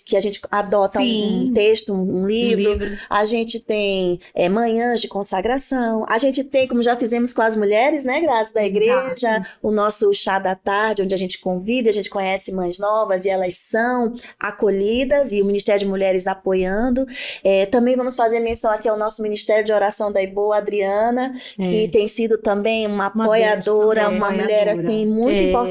S4: que a gente adota um texto, um livro. A gente tem manhãs de consagração. A gente tem, como já fizemos com as mulheres, né, Graça, da igreja, o nosso chá da tarde, onde a gente convida, a gente conhece mães novas e elas são acolhidas, e o Ministério de Mulheres apoiando. Também vamos fazer menção aqui ao nosso Ministério de Oração da Iboa, Adriana, que tem sido também uma apoiadora, uma mulher assim, muito importante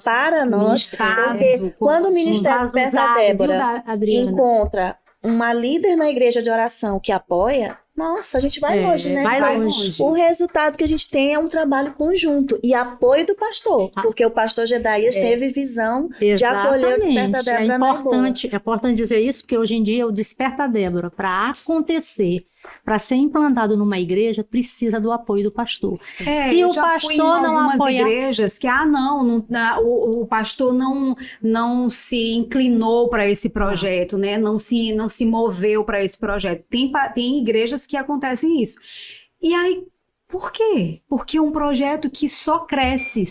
S4: para nós. Porque quando o Ministério Desperta Débora encontra uma líder na igreja de oração que apoia, nossa, a gente vai longe, né?
S3: Vai longe.
S4: O resultado que a gente tem é um trabalho conjunto e apoio do pastor, porque o pastor Gedaías teve visão de acolher o Desperta Débora na Iboa.
S3: É importante dizer isso, porque hoje em dia o Desperta Débora, para acontecer, para ser implantado numa igreja, precisa do apoio do pastor. Se
S1: eu
S3: o
S1: já fui em
S3: pastor não
S1: algumas
S3: apoiar...
S1: igrejas que, o pastor não se inclinou para esse projeto, né? Não se moveu para esse projeto. Tem igrejas que acontecem isso. E aí, por quê? Porque é um projeto que só cresce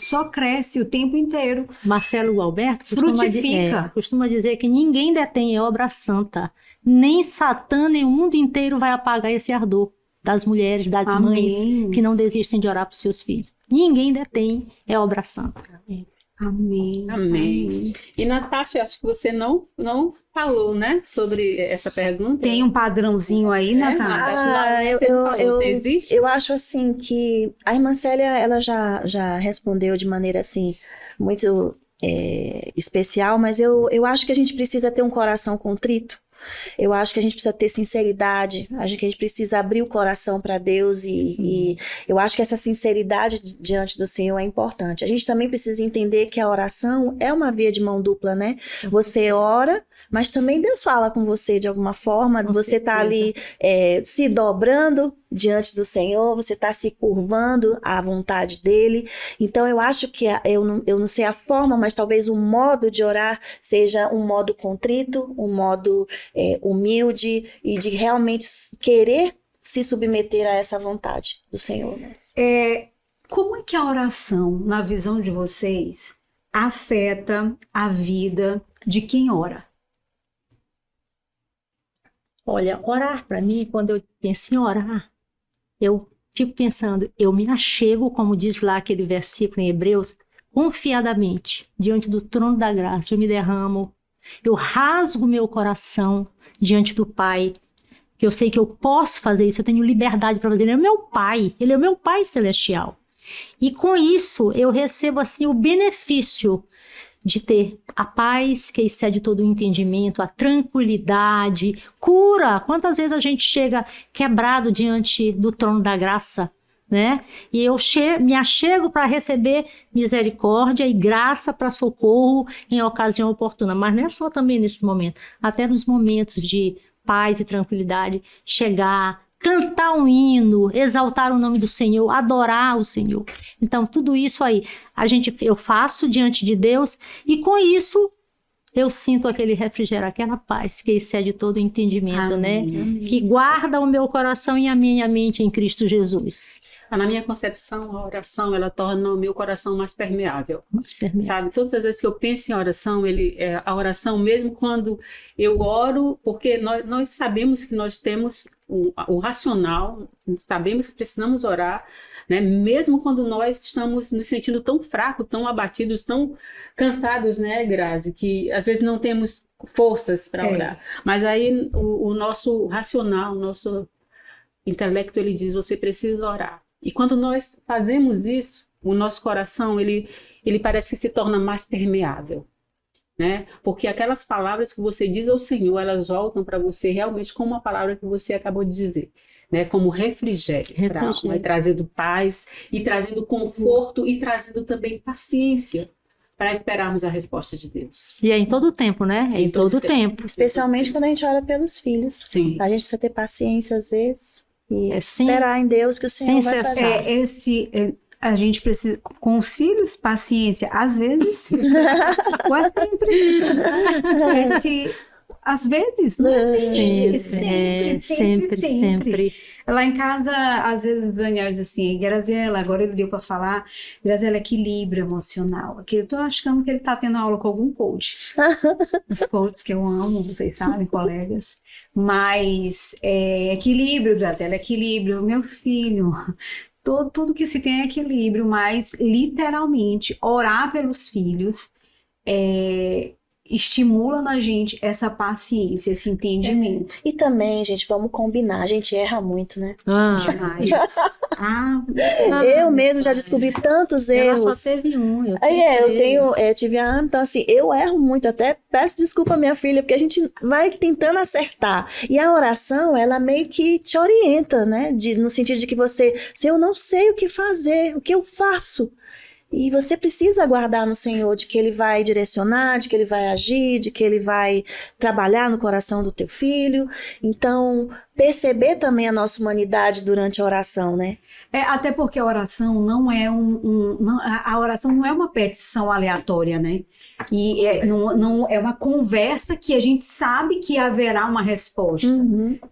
S1: o tempo inteiro.
S3: Marcelo Alberto
S1: Frutifica.
S3: costuma dizer que ninguém detém obra santa. Nem Satã, nem o mundo inteiro vai apagar esse ardor das mulheres, das mães que não desistem de orar para os seus filhos. Ninguém detém obra santa.
S2: Amém. E Natasha, acho que você não falou, né, sobre essa pergunta.
S1: Tem um padrãozinho aí, Natasha?
S2: Existe?
S4: Eu acho assim que a irmã Célia, ela já respondeu de maneira assim muito especial, mas eu acho que a gente precisa ter um coração contrito. Eu acho que a gente precisa ter sinceridade, acho que a gente precisa abrir o coração para Deus e eu acho que essa sinceridade diante do Senhor é importante. A gente também precisa entender que a oração é uma via de mão dupla, né? Você ora, mas também Deus fala com você de alguma forma,
S3: Com
S4: você está ali se dobrando diante do Senhor, você está se curvando à vontade dele. Então eu acho que eu não sei a forma, mas talvez o modo de orar seja um modo contrito, um modo humilde e de realmente querer se submeter a essa vontade do Senhor. Né?
S1: Como é que a oração, na visão de vocês, afeta a vida de quem ora?
S3: Olha, orar para mim, quando eu penso em orar, eu fico pensando, eu me achego, como diz lá aquele versículo em Hebreus, confiadamente, diante do trono da graça, eu me derramo, eu rasgo meu coração diante do Pai, que eu sei que eu posso fazer isso, eu tenho liberdade para fazer, ele é o meu Pai celestial. E com isso, eu recebo assim o benefício de ter a paz que excede todo o entendimento, a tranquilidade, cura. Quantas vezes a gente chega quebrado diante do trono da graça, né? E eu me achego para receber misericórdia e graça para socorro em ocasião oportuna. Mas não é só também nesse momento, até nos momentos de paz e tranquilidade, chegar, cantar um hino, exaltar o nome do Senhor, adorar o Senhor. Então, tudo isso aí, eu faço diante de Deus e com isso eu sinto aquele refrigério, aquela paz que excede todo o entendimento,
S1: Amém.
S3: né? Que guarda o meu coração e a minha mente em Cristo Jesus.
S2: Na minha concepção, a oração, ela torna o meu coração mais permeável.
S3: Mais permeável.
S2: Sabe, todas as vezes que eu penso em oração, a oração, mesmo quando eu oro, porque nós sabemos que nós temos o racional, sabemos que precisamos orar, né? Mesmo quando nós estamos nos sentindo tão fracos, tão abatidos, tão cansados, né, Grazi, que às vezes não temos forças para orar. Mas aí o nosso racional, o nosso intelecto, ele diz, você precisa orar. E quando nós fazemos isso, o nosso coração, ele parece que se torna mais permeável, né? Porque aquelas palavras que você diz ao Senhor, elas voltam para você realmente como uma palavra que você acabou de dizer, né? Como refrigério para a alma, e trazendo paz, e trazendo conforto, e trazendo também paciência para esperarmos a resposta de Deus.
S3: E é em todo o tempo, né? É em todo o tempo.
S4: Especialmente quando a gente ora pelos filhos.
S2: Sim.
S4: A gente precisa ter paciência às vezes e
S3: Sim.
S4: esperar em Deus que o Senhor vai fazer.
S1: A gente precisa, com os filhos, paciência, às vezes, quase sempre. Às vezes, não existe.
S3: Sempre.
S1: Lá em casa, às vezes o Daniel diz assim, Graziela, agora ele deu para falar, Graziela, equilíbrio emocional. Eu tô achando que ele tá tendo aula com algum coach. Os coaches que eu amo, vocês sabem, colegas. Mas equilíbrio, Graziela, equilíbrio. Meu filho, tudo que se tem é equilíbrio, mas literalmente orar pelos filhos estimula na gente essa paciência, esse entendimento.
S4: E também, gente, vamos combinar, a gente erra muito, né?
S1: Demais.
S4: Eu mesmo já descobri tantos erros.
S3: Ela só teve um.
S4: Eu tive então assim, eu erro muito, até peço desculpa à minha filha, porque a gente vai tentando acertar. E a oração, ela meio que te orienta, né? No sentido de que se eu não sei o que fazer, o que eu faço? E você precisa aguardar no Senhor de que Ele vai direcionar, de que Ele vai agir, de que Ele vai trabalhar no coração do teu filho. Então, perceber também a nossa humanidade durante a oração, né?
S1: Até porque a oração não é a oração não é uma petição aleatória, né? E não é uma conversa que a gente sabe que haverá uma resposta,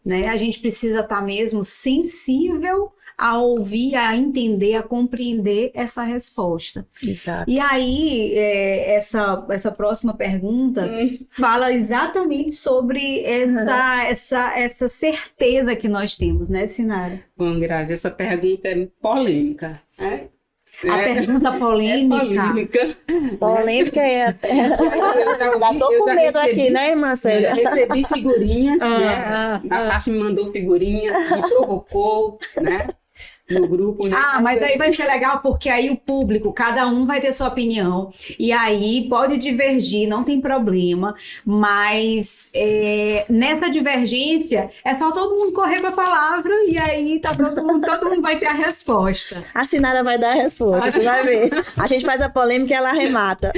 S1: né? A gente precisa estar mesmo sensível a ouvir, a entender, a compreender essa resposta.
S4: Exato.
S1: E aí, essa próxima pergunta fala exatamente sobre essa certeza que nós temos, né, Sinara?
S2: Bom, Grazi, essa pergunta é polêmica, né?
S1: A pergunta polêmica.
S4: Polêmica já tô com medo aqui, né, irmã Célia?
S2: Já recebi figurinhas, né? A Tati me mandou figurinha, me provocou, né? no grupo, né?
S1: Ah, mas aí vai ser legal porque aí o público, cada um vai ter sua opinião e aí pode divergir, não tem problema, mas nessa divergência é só todo mundo correr com a palavra e aí tá todo mundo vai ter a resposta.
S4: A Sinara vai dar a resposta, você vai ver. A gente faz a polêmica e ela arremata.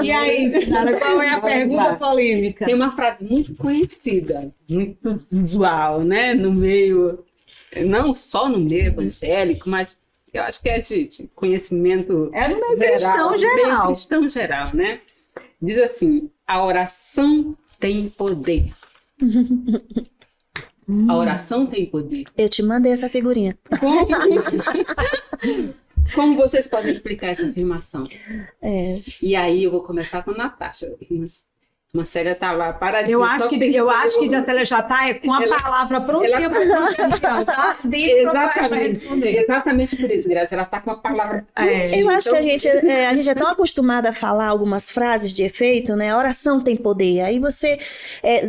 S1: E aí, Sinara, qual é a pergunta polêmica?
S2: Tem uma frase muito conhecida, muito usual, né? No meio, não só no meio evangélico, mas eu acho que é de conhecimento
S1: É no meio cristão geral.
S2: bem cristão geral, né? Diz assim, a oração tem poder. A oração tem poder.
S4: Eu te mandei essa figurinha.
S2: Como vocês podem explicar essa afirmação?
S4: É.
S2: E aí eu vou começar com a Natasha. Marcélia tá lá paradinha.
S1: Eu acho que a Célia já tá com a palavra prontinha para tá dentro para responder.
S2: Exatamente por isso, Graça. Ela tá com a palavra prontinha.
S4: Eu acho que a gente é tão acostumada a falar algumas frases de efeito, né? A oração tem poder. Aí você,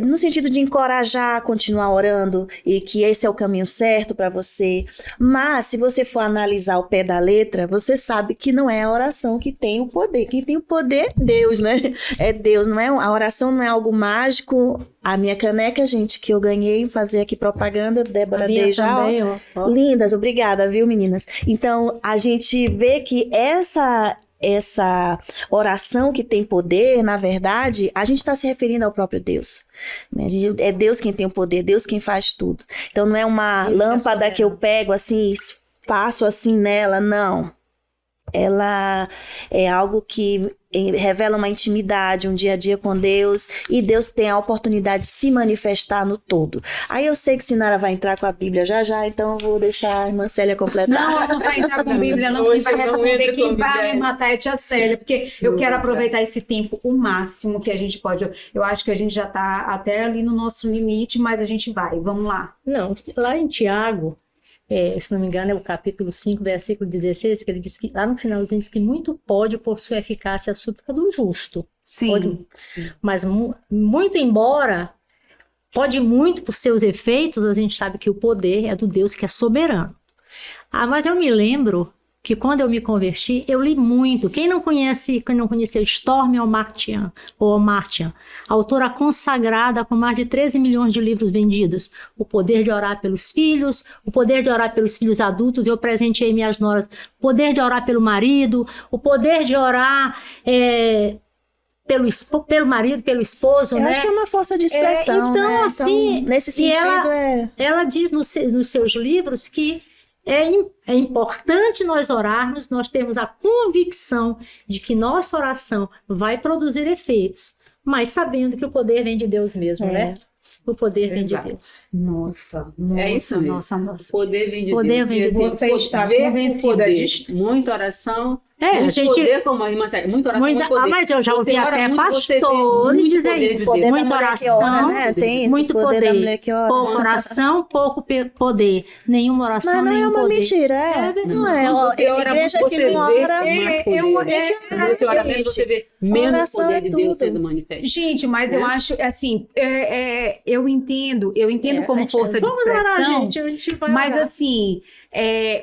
S4: no sentido de encorajar a continuar orando e que esse é o caminho certo para você. Mas, se você for analisar o pé da letra, você sabe que não é a oração que tem o poder. Quem tem o poder é Deus, né? É Deus, não é a oração. Não é algo mágico. A minha caneca, gente, que eu ganhei, fazer aqui propaganda, Débora Deijal. Lindas, obrigada, viu, meninas? Então, a gente vê que essa oração que tem poder, na verdade, a gente está se referindo ao próprio Deus. É Deus quem tem o poder, Deus quem faz tudo. Então, não é uma lâmpada que eu pego assim, faço assim nela, não. Ela é algo que revela uma intimidade, um dia a dia com Deus, e Deus tem a oportunidade de se manifestar no todo. Aí eu sei que Sinara vai entrar com a Bíblia já, então eu vou deixar a irmã Célia completar.
S1: Não, ela não vai entrar com a Bíblia, não. Quem vai responder, quem vai arrematar é a tia Célia, porque eu quero aproveitar esse tempo o máximo que a gente pode. Eu acho que a gente já está até ali no nosso limite, mas a gente vai. Vamos lá.
S3: Não, lá em Tiago, se não me engano, é o capítulo 5, versículo 16, que ele diz que, lá no finalzinho, diz que muito pode por sua eficácia a súplica do justo.
S1: Sim.
S3: Mas muito embora, pode muito por seus efeitos, a gente sabe que o poder é do Deus que é soberano. Mas eu me lembro que quando eu me converti, eu li muito. Quem não conheceu Stormy Omartian, autora consagrada com mais de 13 milhões de livros vendidos. O poder de orar pelos filhos, o poder de orar pelos filhos adultos, eu presenteei minhas noras, o poder de orar pelo marido, o poder de orar pelo marido, pelo esposo,
S4: eu
S3: né?
S4: acho que é uma força de expressão,
S3: então,
S4: né?
S3: assim,
S4: então, nesse sentido,
S3: ela diz nos seus livros que é importante nós orarmos, nós temos a convicção de que nossa oração vai produzir efeitos, mas sabendo que o poder vem de Deus mesmo, né? O poder vem de Deus.
S1: Nossa,
S2: é isso mesmo.
S1: Nossa.
S2: O poder vem de
S3: poder
S2: Deus.
S3: Vem de Deus.
S1: Você está convencida
S2: poder
S1: disso?
S2: Muita oração.
S3: A gente,
S2: poder, como a irmã Célia, muita oração, muito poder.
S3: Mas eu já ouvi até pastores dizer isso. Muita oração, né?
S4: Tem esse
S3: muito
S4: poder da mulher que ora.
S3: Pouca oração, pouco poder. Nenhuma oração,
S4: mas não
S3: nenhum
S4: é uma
S3: poder.
S4: mentira, não é. Igreja que não ora...
S2: Você vê menos poder de Deus sendo manifesto.
S1: Gente, mas eu acho, assim, eu entendo como força de
S3: Vamos orar,
S1: expressão,
S3: gente, a gente vai
S1: mas
S3: orar.
S1: assim,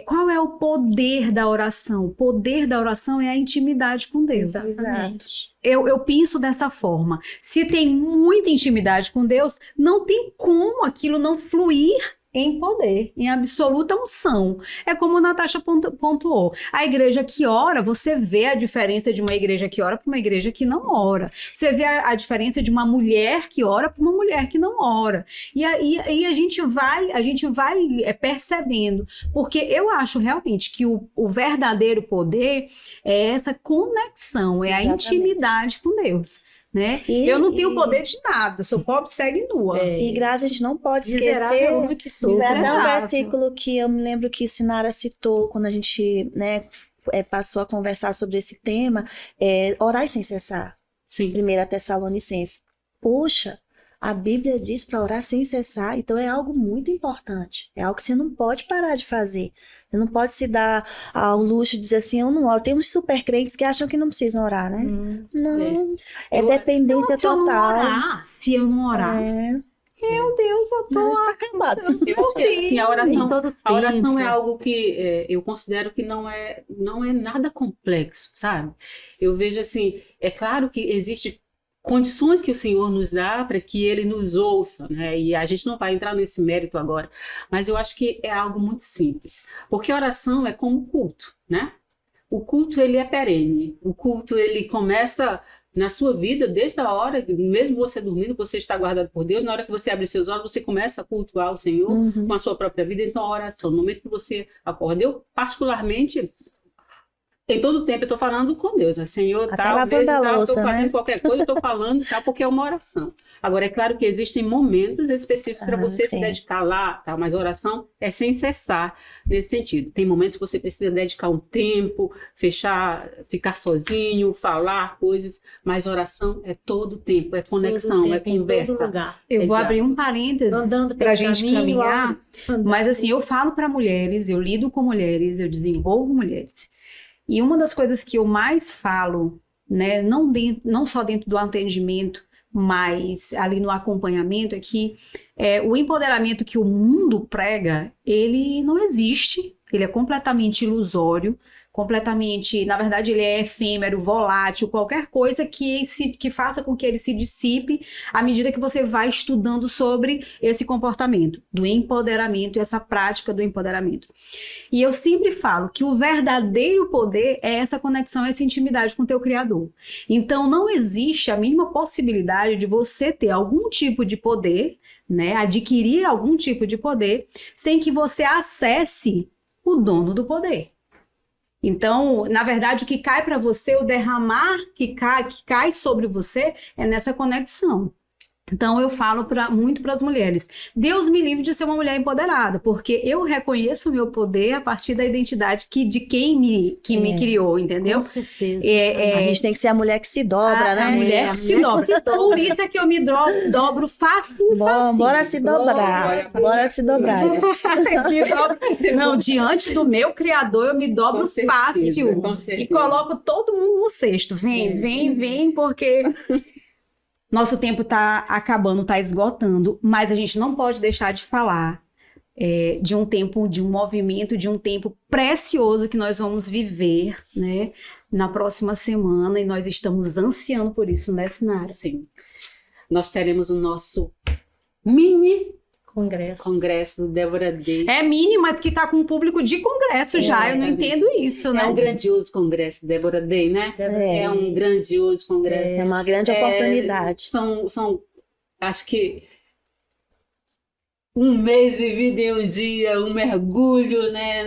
S1: qual é o poder da oração? O poder da oração é a intimidade com Deus.
S3: Exatamente.
S1: Eu penso dessa forma. Se tem muita intimidade com Deus, não tem como aquilo não fluir em poder, em absoluta unção. É como a Natasha pontuou. A igreja que ora, você vê a diferença de uma igreja que ora para uma igreja que não ora. Você vê a diferença de uma mulher que ora para uma mulher que não ora. E aí a gente vai percebendo. Porque eu acho realmente que o verdadeiro poder é essa conexão, é
S4: Exatamente.
S1: a intimidade com Deus. Né? Eu não tenho poder de nada, sou pobre, cega nua.
S4: E Graça, a gente não pode
S3: Miserável
S4: esquecer.
S3: homem que sou.
S4: Até um
S1: Miserável.
S4: versículo que eu me lembro que Sinara citou quando a gente passou a conversar sobre esse tema, orai sem cessar.
S2: Sim.
S4: 1 Tessalonicenses. Poxa, a Bíblia diz para orar sem cessar, então é algo muito importante. É algo que você não pode parar de fazer. Você não pode se dar ao luxo de dizer assim, eu não oro. Tem uns super crentes que acham que não precisam orar, né? Não, é dependência
S1: Se eu não
S4: total.
S1: orar, se eu não orar. Meu Deus, eu tô
S4: Tá acabado.
S2: Eu acho que assim,
S3: Em todo
S2: a oração
S3: tempo.
S2: é algo que eu considero que não é nada complexo, sabe? Eu vejo assim, é claro que existe condições que o Senhor nos dá para que Ele nos ouça, né? E a gente não vai entrar nesse mérito agora, mas eu acho que é algo muito simples, porque a oração é como culto, né? O culto, ele é perene. O culto, ele começa na sua vida desde a hora, mesmo você dormindo, você está guardado por Deus. Na hora que você abre seus olhos, você começa a cultuar o Senhor com a sua própria vida. Então, a oração, no momento que você acorda, eu particularmente, em todo tempo, eu estou falando com Deus, né? Senhor,
S4: Até
S2: tal,
S4: lavando
S2: vejo,
S4: a
S2: tal,
S4: louça,
S2: estou fazendo
S4: né?
S2: qualquer coisa, estou falando, tal, porque é uma oração. Agora, é claro que existem momentos específicos para você se
S4: sim.
S2: dedicar lá, tá? Mas oração é sem cessar nesse sentido. Tem momentos que você precisa dedicar um tempo, fechar, ficar sozinho, falar coisas, mas oração é todo tempo, é conexão,
S3: Todo
S2: é
S3: tempo, em
S2: conversa.
S3: todo lugar.
S1: Eu vou
S2: Exato.
S1: abrir um parêntese
S3: Andando
S1: para a
S3: pelo
S1: gente
S3: caminho,
S1: caminhar.
S3: andando.
S1: Mas assim, eu falo para mulheres, eu lido com mulheres, eu desenvolvo mulheres. E uma das coisas que eu mais falo, né, não só dentro do atendimento, mas ali no acompanhamento, é que o empoderamento que o mundo prega, ele não existe, ele é completamente ilusório, completamente, na verdade, ele é efêmero, volátil, qualquer coisa que faça com que ele se dissipe à medida que você vai estudando sobre esse comportamento do empoderamento e essa prática do empoderamento. E eu sempre falo que o verdadeiro poder é essa conexão, essa intimidade com o teu Criador. Então, não existe a mínima possibilidade de você ter algum tipo de poder, né, adquirir algum tipo de poder, sem que você acesse o dono do poder. Então, na verdade, o que cai para você, o derramar que cai sobre você, é nessa conexão. Então, eu falo muito para as mulheres, Deus me livre de ser uma mulher empoderada, porque eu reconheço o meu poder a partir da identidade de quem me criou, entendeu?
S3: Com certeza.
S4: A gente tem que ser a mulher que se dobra, né?
S1: A mulher que se dobra. Por isso é que eu me dobro facinho.
S4: Bora se dobrar. Bora se dobrar, gente.
S1: Não, diante do meu Criador, eu me dobro
S2: Com certeza,
S1: fácil.
S2: com certeza.
S1: E coloco todo mundo no cesto. Vem, porque nosso tempo tá acabando, tá esgotando, mas a gente não pode deixar de falar de um tempo, de um movimento, de um tempo precioso que nós vamos viver, né, na próxima semana, e nós estamos ansiando por isso, né, Sinara?
S2: Sim. Nós teremos o nosso mini
S3: Congresso
S2: do Débora Day.
S1: É mini, mas que tá com um público de congresso já, eu não entendo isso, né?
S2: É um grandioso congresso, Débora Day, né? É um grandioso congresso.
S4: É uma grande oportunidade.
S2: São, acho que, um mês vivido em um dia, um mergulho, né,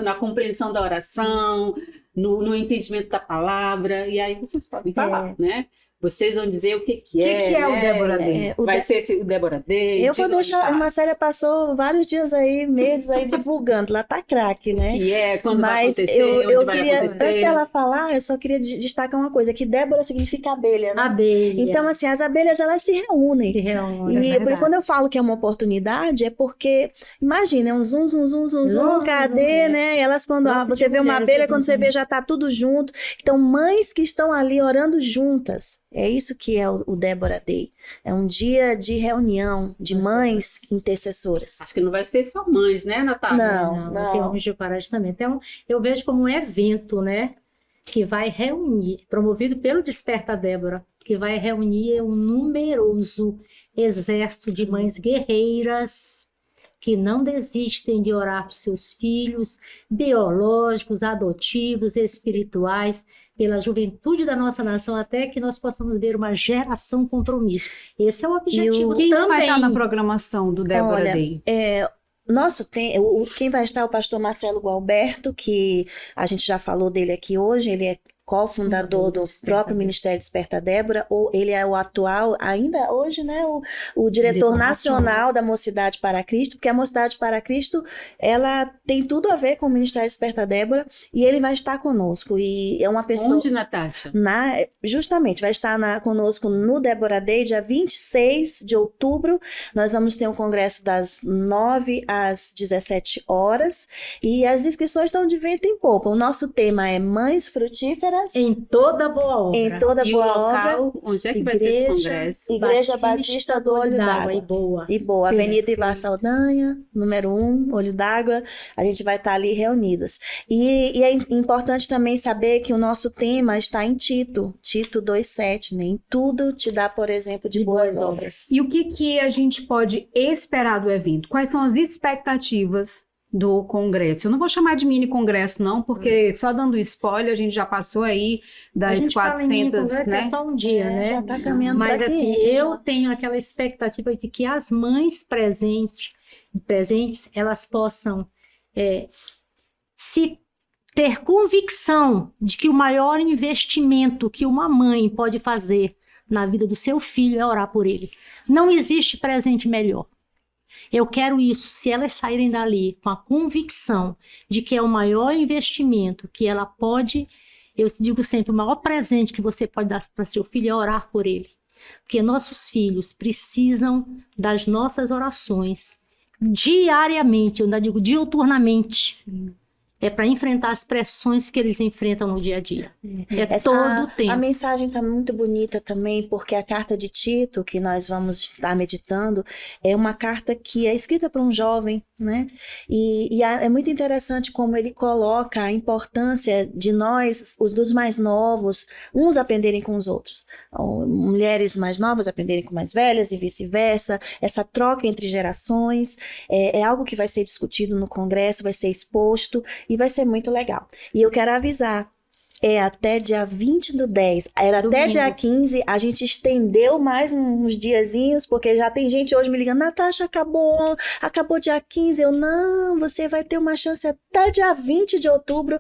S2: na compreensão da oração, no entendimento da palavra, e aí vocês podem falar, né? Vocês vão dizer o que é.
S1: O que é o
S2: né?
S1: Débora Day?
S2: Vai ser o Débora Day.
S4: Eu vou deixar, a Marcélia passou vários dias aí, meses aí divulgando, lá tá craque, né?
S2: Que é, quando
S4: Mas
S2: vai acontecer,
S4: eu
S2: onde vai
S4: queria,
S2: acontecer.
S4: antes dela falar, eu só queria destacar uma coisa, que Débora significa abelha, né?
S3: Abelha.
S4: Então, assim, as abelhas, elas se reúnem.
S3: Se reúne.
S1: É
S4: E
S1: verdade.
S4: quando eu falo que é uma oportunidade, é porque, imagina, é um zum, zum, zum, zum, zum, cadê, né? Elas, quando você vê uma abelha, quando você vê, já tá tudo junto. Então, mães que estão ali orando juntas, é isso que é o Débora Day. É um dia de reunião de mães intercessoras.
S2: Acho que não vai ser só mães, né, Natália?
S4: Não.
S3: Tem homens de coragem também. Então, eu vejo como um evento, né? Que vai reunir, promovido pelo Desperta Débora, que vai reunir um numeroso exército de mães guerreiras que não desistem de orar por seus filhos, biológicos, adotivos, espirituais, pela juventude da nossa nação, até que nós possamos ver uma geração compromisso. Esse é o objetivo
S1: Quem que
S3: também.
S1: vai estar na programação do Débora
S4: Olha,
S1: Day?
S4: Quem vai estar é o pastor Marcelo Gualberto, que a gente já falou dele aqui hoje, ele é cofundador do próprio Ministério Desperta Débora, ou ele é o atual, ainda hoje, né, o diretor nacional da Mocidade para Cristo, porque a Mocidade para Cristo, ela tem tudo a ver com o Ministério Desperta Débora, e ele vai estar conosco, e é uma pessoa...
S2: Onde, Natasha?
S4: Justamente, vai estar conosco no Débora Day, dia 26 de outubro, nós vamos ter um congresso das 9 às 17 horas, e as inscrições estão de vento em popa. O nosso tema é Mães Frutíferas Palmeiras,
S3: Em toda boa obra.
S4: em toda
S2: E o
S4: boa obra.
S2: local, onde é que vai ser esse
S3: Igreja-
S2: congresso?
S4: Igreja Batista do Olho d'Água.
S3: E boa.
S4: E boa, Avenida
S1: Perfeito.
S4: Ivar Saldanha, número 1, Olho d'Água, a gente vai estar ali reunidas. E é importante também saber que o nosso tema está em Tito 2,7, né? Em tudo te dá, por exemplo, de boas obras.
S1: E o que a gente pode esperar do evento? Quais são as expectativas do congresso? Eu não vou chamar de mini congresso, não, porque só dando spoiler, a gente já passou aí
S3: A
S1: das
S3: gente fala em mim,
S1: 400,
S3: congresso é
S1: né?
S3: só um dia, né?
S4: Já está caminhando
S3: Mas
S4: para
S3: assim,
S4: aqui.
S3: eu tenho aquela expectativa de que as mães presentes, elas possam se ter convicção de que o maior investimento que uma mãe pode fazer na vida do seu filho é orar por ele. Não existe presente melhor. Eu quero isso, se elas saírem dali com a convicção de que é o maior investimento que ela pode, eu digo sempre, o maior presente que você pode dar para seu filho é orar por ele. Porque nossos filhos precisam das nossas orações diariamente, eu ainda digo diuturnamente. É para enfrentar as pressões que eles enfrentam no dia a dia. É todo o tempo.
S4: A mensagem está muito bonita também, porque a carta de Tito, que nós vamos estar meditando, é uma carta que é escrita para um jovem, né? É muito interessante como ele coloca a importância de nós, os dos mais novos, uns aprenderem com os outros. Mulheres mais novas aprenderem com mais velhas e vice-versa. Essa troca entre gerações é algo que vai ser discutido no congresso, vai ser exposto e vai ser muito legal. E eu quero avisar, até dia 20/10, era
S3: Domingo.
S4: até dia 15, a gente estendeu mais uns diazinhos, porque já tem gente hoje me ligando, Natasha, acabou dia 15, não, você vai ter uma chance até dia 20 de outubro,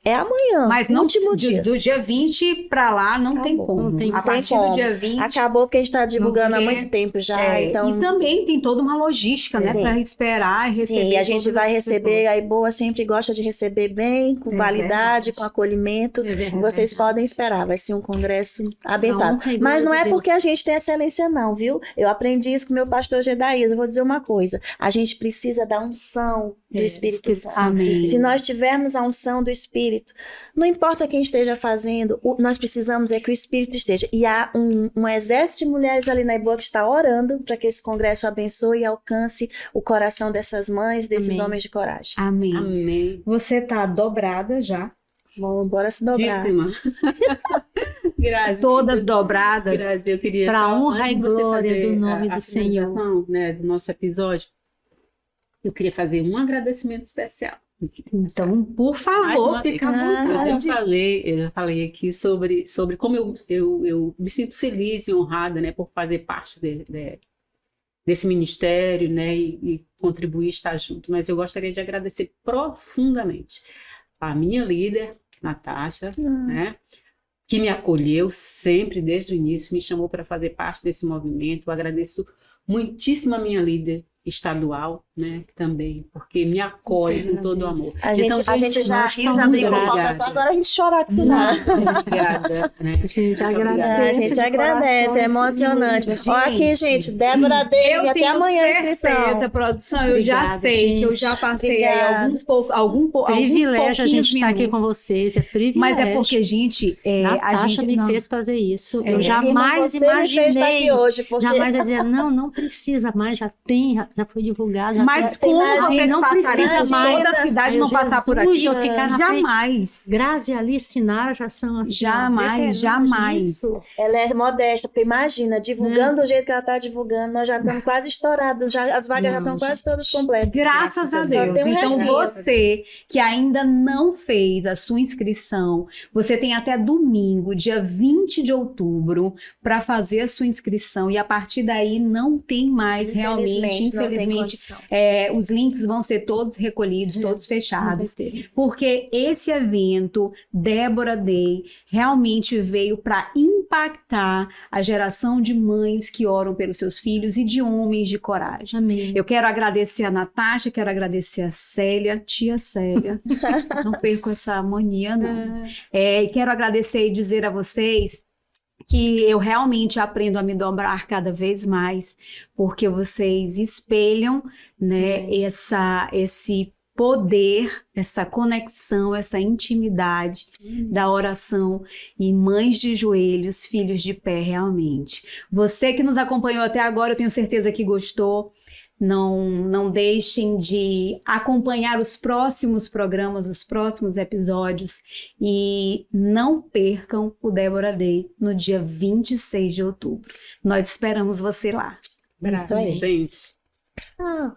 S4: é amanhã,
S1: Mas não
S4: último dia.
S1: do dia 20 para lá não tem
S4: Acabou.
S1: como.
S3: Não tem
S1: A
S4: como.
S1: partir do dia 20.
S4: Acabou porque a gente está divulgando há
S1: porque,
S4: muito tempo já, então...
S1: E também tem toda uma logística, né?
S4: Sim.
S1: Para esperar e receber.
S4: Sim, e a gente
S1: todas
S4: vai
S1: as
S4: receber,
S1: pessoas.
S4: a IBOA sempre gosta de receber bem, com
S1: É
S4: qualidade,
S1: verdade.
S4: com acolhimento.
S3: É verdade.
S4: Vocês podem esperar, vai ser um congresso abençoado.
S3: honra e
S4: Mas
S3: glória
S4: não
S3: de
S4: é
S3: Deus.
S4: porque a gente tem excelência não, viu? Eu aprendi isso com o meu pastor Gedaías, eu vou dizer uma coisa, a gente precisa da unção do Espírito Santo.
S1: Amém.
S4: Se nós tivermos a unção do Espírito, não importa quem esteja fazendo, nós precisamos é que o Espírito esteja. E há um exército de mulheres ali na IBOA que está orando para que esse congresso abençoe e alcance o coração dessas mães, desses
S1: Amém.
S4: homens de coragem.
S1: Amém.
S2: Amém.
S1: Você tá dobrada já.
S4: Vamos, bora se dobrar.
S2: Díssima. Grazi,
S1: Todas dobradas.
S2: Grazi, eu queria
S3: Pra
S2: só,
S3: honra
S2: antes
S3: e
S2: de você
S3: glória
S2: fazer
S3: do nome
S2: a
S3: do Senhor.
S2: finalização, né, do nosso episódio, eu queria fazer um agradecimento especial.
S1: Então, por favor, fica à
S2: Eu
S1: vontade.
S2: já falei aqui sobre como eu me sinto feliz e honrada, né, por fazer parte desse ministério, né, e contribuir, estar junto. Mas eu gostaria de agradecer profundamente a minha líder, Natasha, né, que me acolheu sempre desde o início, me chamou para fazer parte desse movimento. Eu agradeço muitíssimo a minha líder estadual, né, também, porque me acolhe com todo o amor.
S4: A gente já riu, já
S3: nós
S4: brincou,
S3: estamos
S4: falta só agora a gente chorar com isso, não.
S2: Obrigada, né?
S3: A gente
S4: A
S3: agradece.
S4: gente
S3: de
S4: agradece,
S3: coração
S4: é emocionante.
S1: Gente,
S4: Ó, aqui, gente, Débora David,
S1: Eu
S4: até
S1: tenho
S4: amanhã a inscrição.
S1: certeza, produção, eu já
S3: Obrigada,
S1: sei que eu
S3: gente.
S1: já passei aí
S4: Obrigada.
S1: alguns
S3: Privilégio a gente
S1: pouquinhos
S3: estar aqui
S1: minutos.
S3: com vocês, é privilégio.
S1: Mas é porque, gente, a
S3: Natasha
S1: gente
S3: me
S1: não...
S3: fez fazer isso.
S1: É.
S3: Eu jamais
S4: Irmã, você me fez estar
S3: imaginei.
S4: aqui hoje, porque
S3: Jamais ia dizer, não precisa mais, já tem, já foi divulgado. Já
S1: Mas
S4: tem
S1: como
S4: mais,
S1: vocês
S3: não
S1: passarem
S3: precisa
S1: por
S3: mais.
S1: toda a cidade não passar por
S3: Jesus,
S1: aqui?
S3: eu ficar na frente.
S1: Jamais.
S3: Grazi e Alice Sinara já são assim.
S1: Jamais,
S3: veteranas
S1: jamais.
S3: nisso.
S4: ela é modesta, porque imagina, divulgando do jeito que ela está divulgando, nós já estamos quase estourados, as vagas já
S3: Não,
S4: estão quase todas completas.
S1: Graças a
S2: Só
S1: Deus.
S4: tem um
S1: Então,
S4: restinho.
S1: você que ainda não fez a sua inscrição, você tem até domingo, dia 20 de outubro, para fazer a sua inscrição. E a partir daí não tem mais realmente,
S4: não tem
S1: infelizmente.
S4: condição.
S1: Os links vão ser todos recolhidos, todos fechados.
S3: Não vai ter.
S1: Porque esse evento, Débora Day, realmente veio para impactar a geração de mães que oram pelos seus filhos e de homens de coragem.
S3: Amém.
S1: Eu quero agradecer a Natasha, quero agradecer a Célia, tia Célia. Não perco essa mania, não. E quero agradecer e dizer a vocês que eu realmente aprendo a me dobrar cada vez mais, porque vocês espelham, né, esse poder, essa conexão, essa intimidade da oração e mães de joelhos, filhos de pé realmente. Você que nos acompanhou até agora, eu tenho certeza que gostou. Não deixem de acompanhar os próximos programas, os próximos episódios e não percam o Débora Day no dia 26 de outubro. Nós esperamos você lá.
S4: Isso aí.
S2: Gente.
S4: Ah.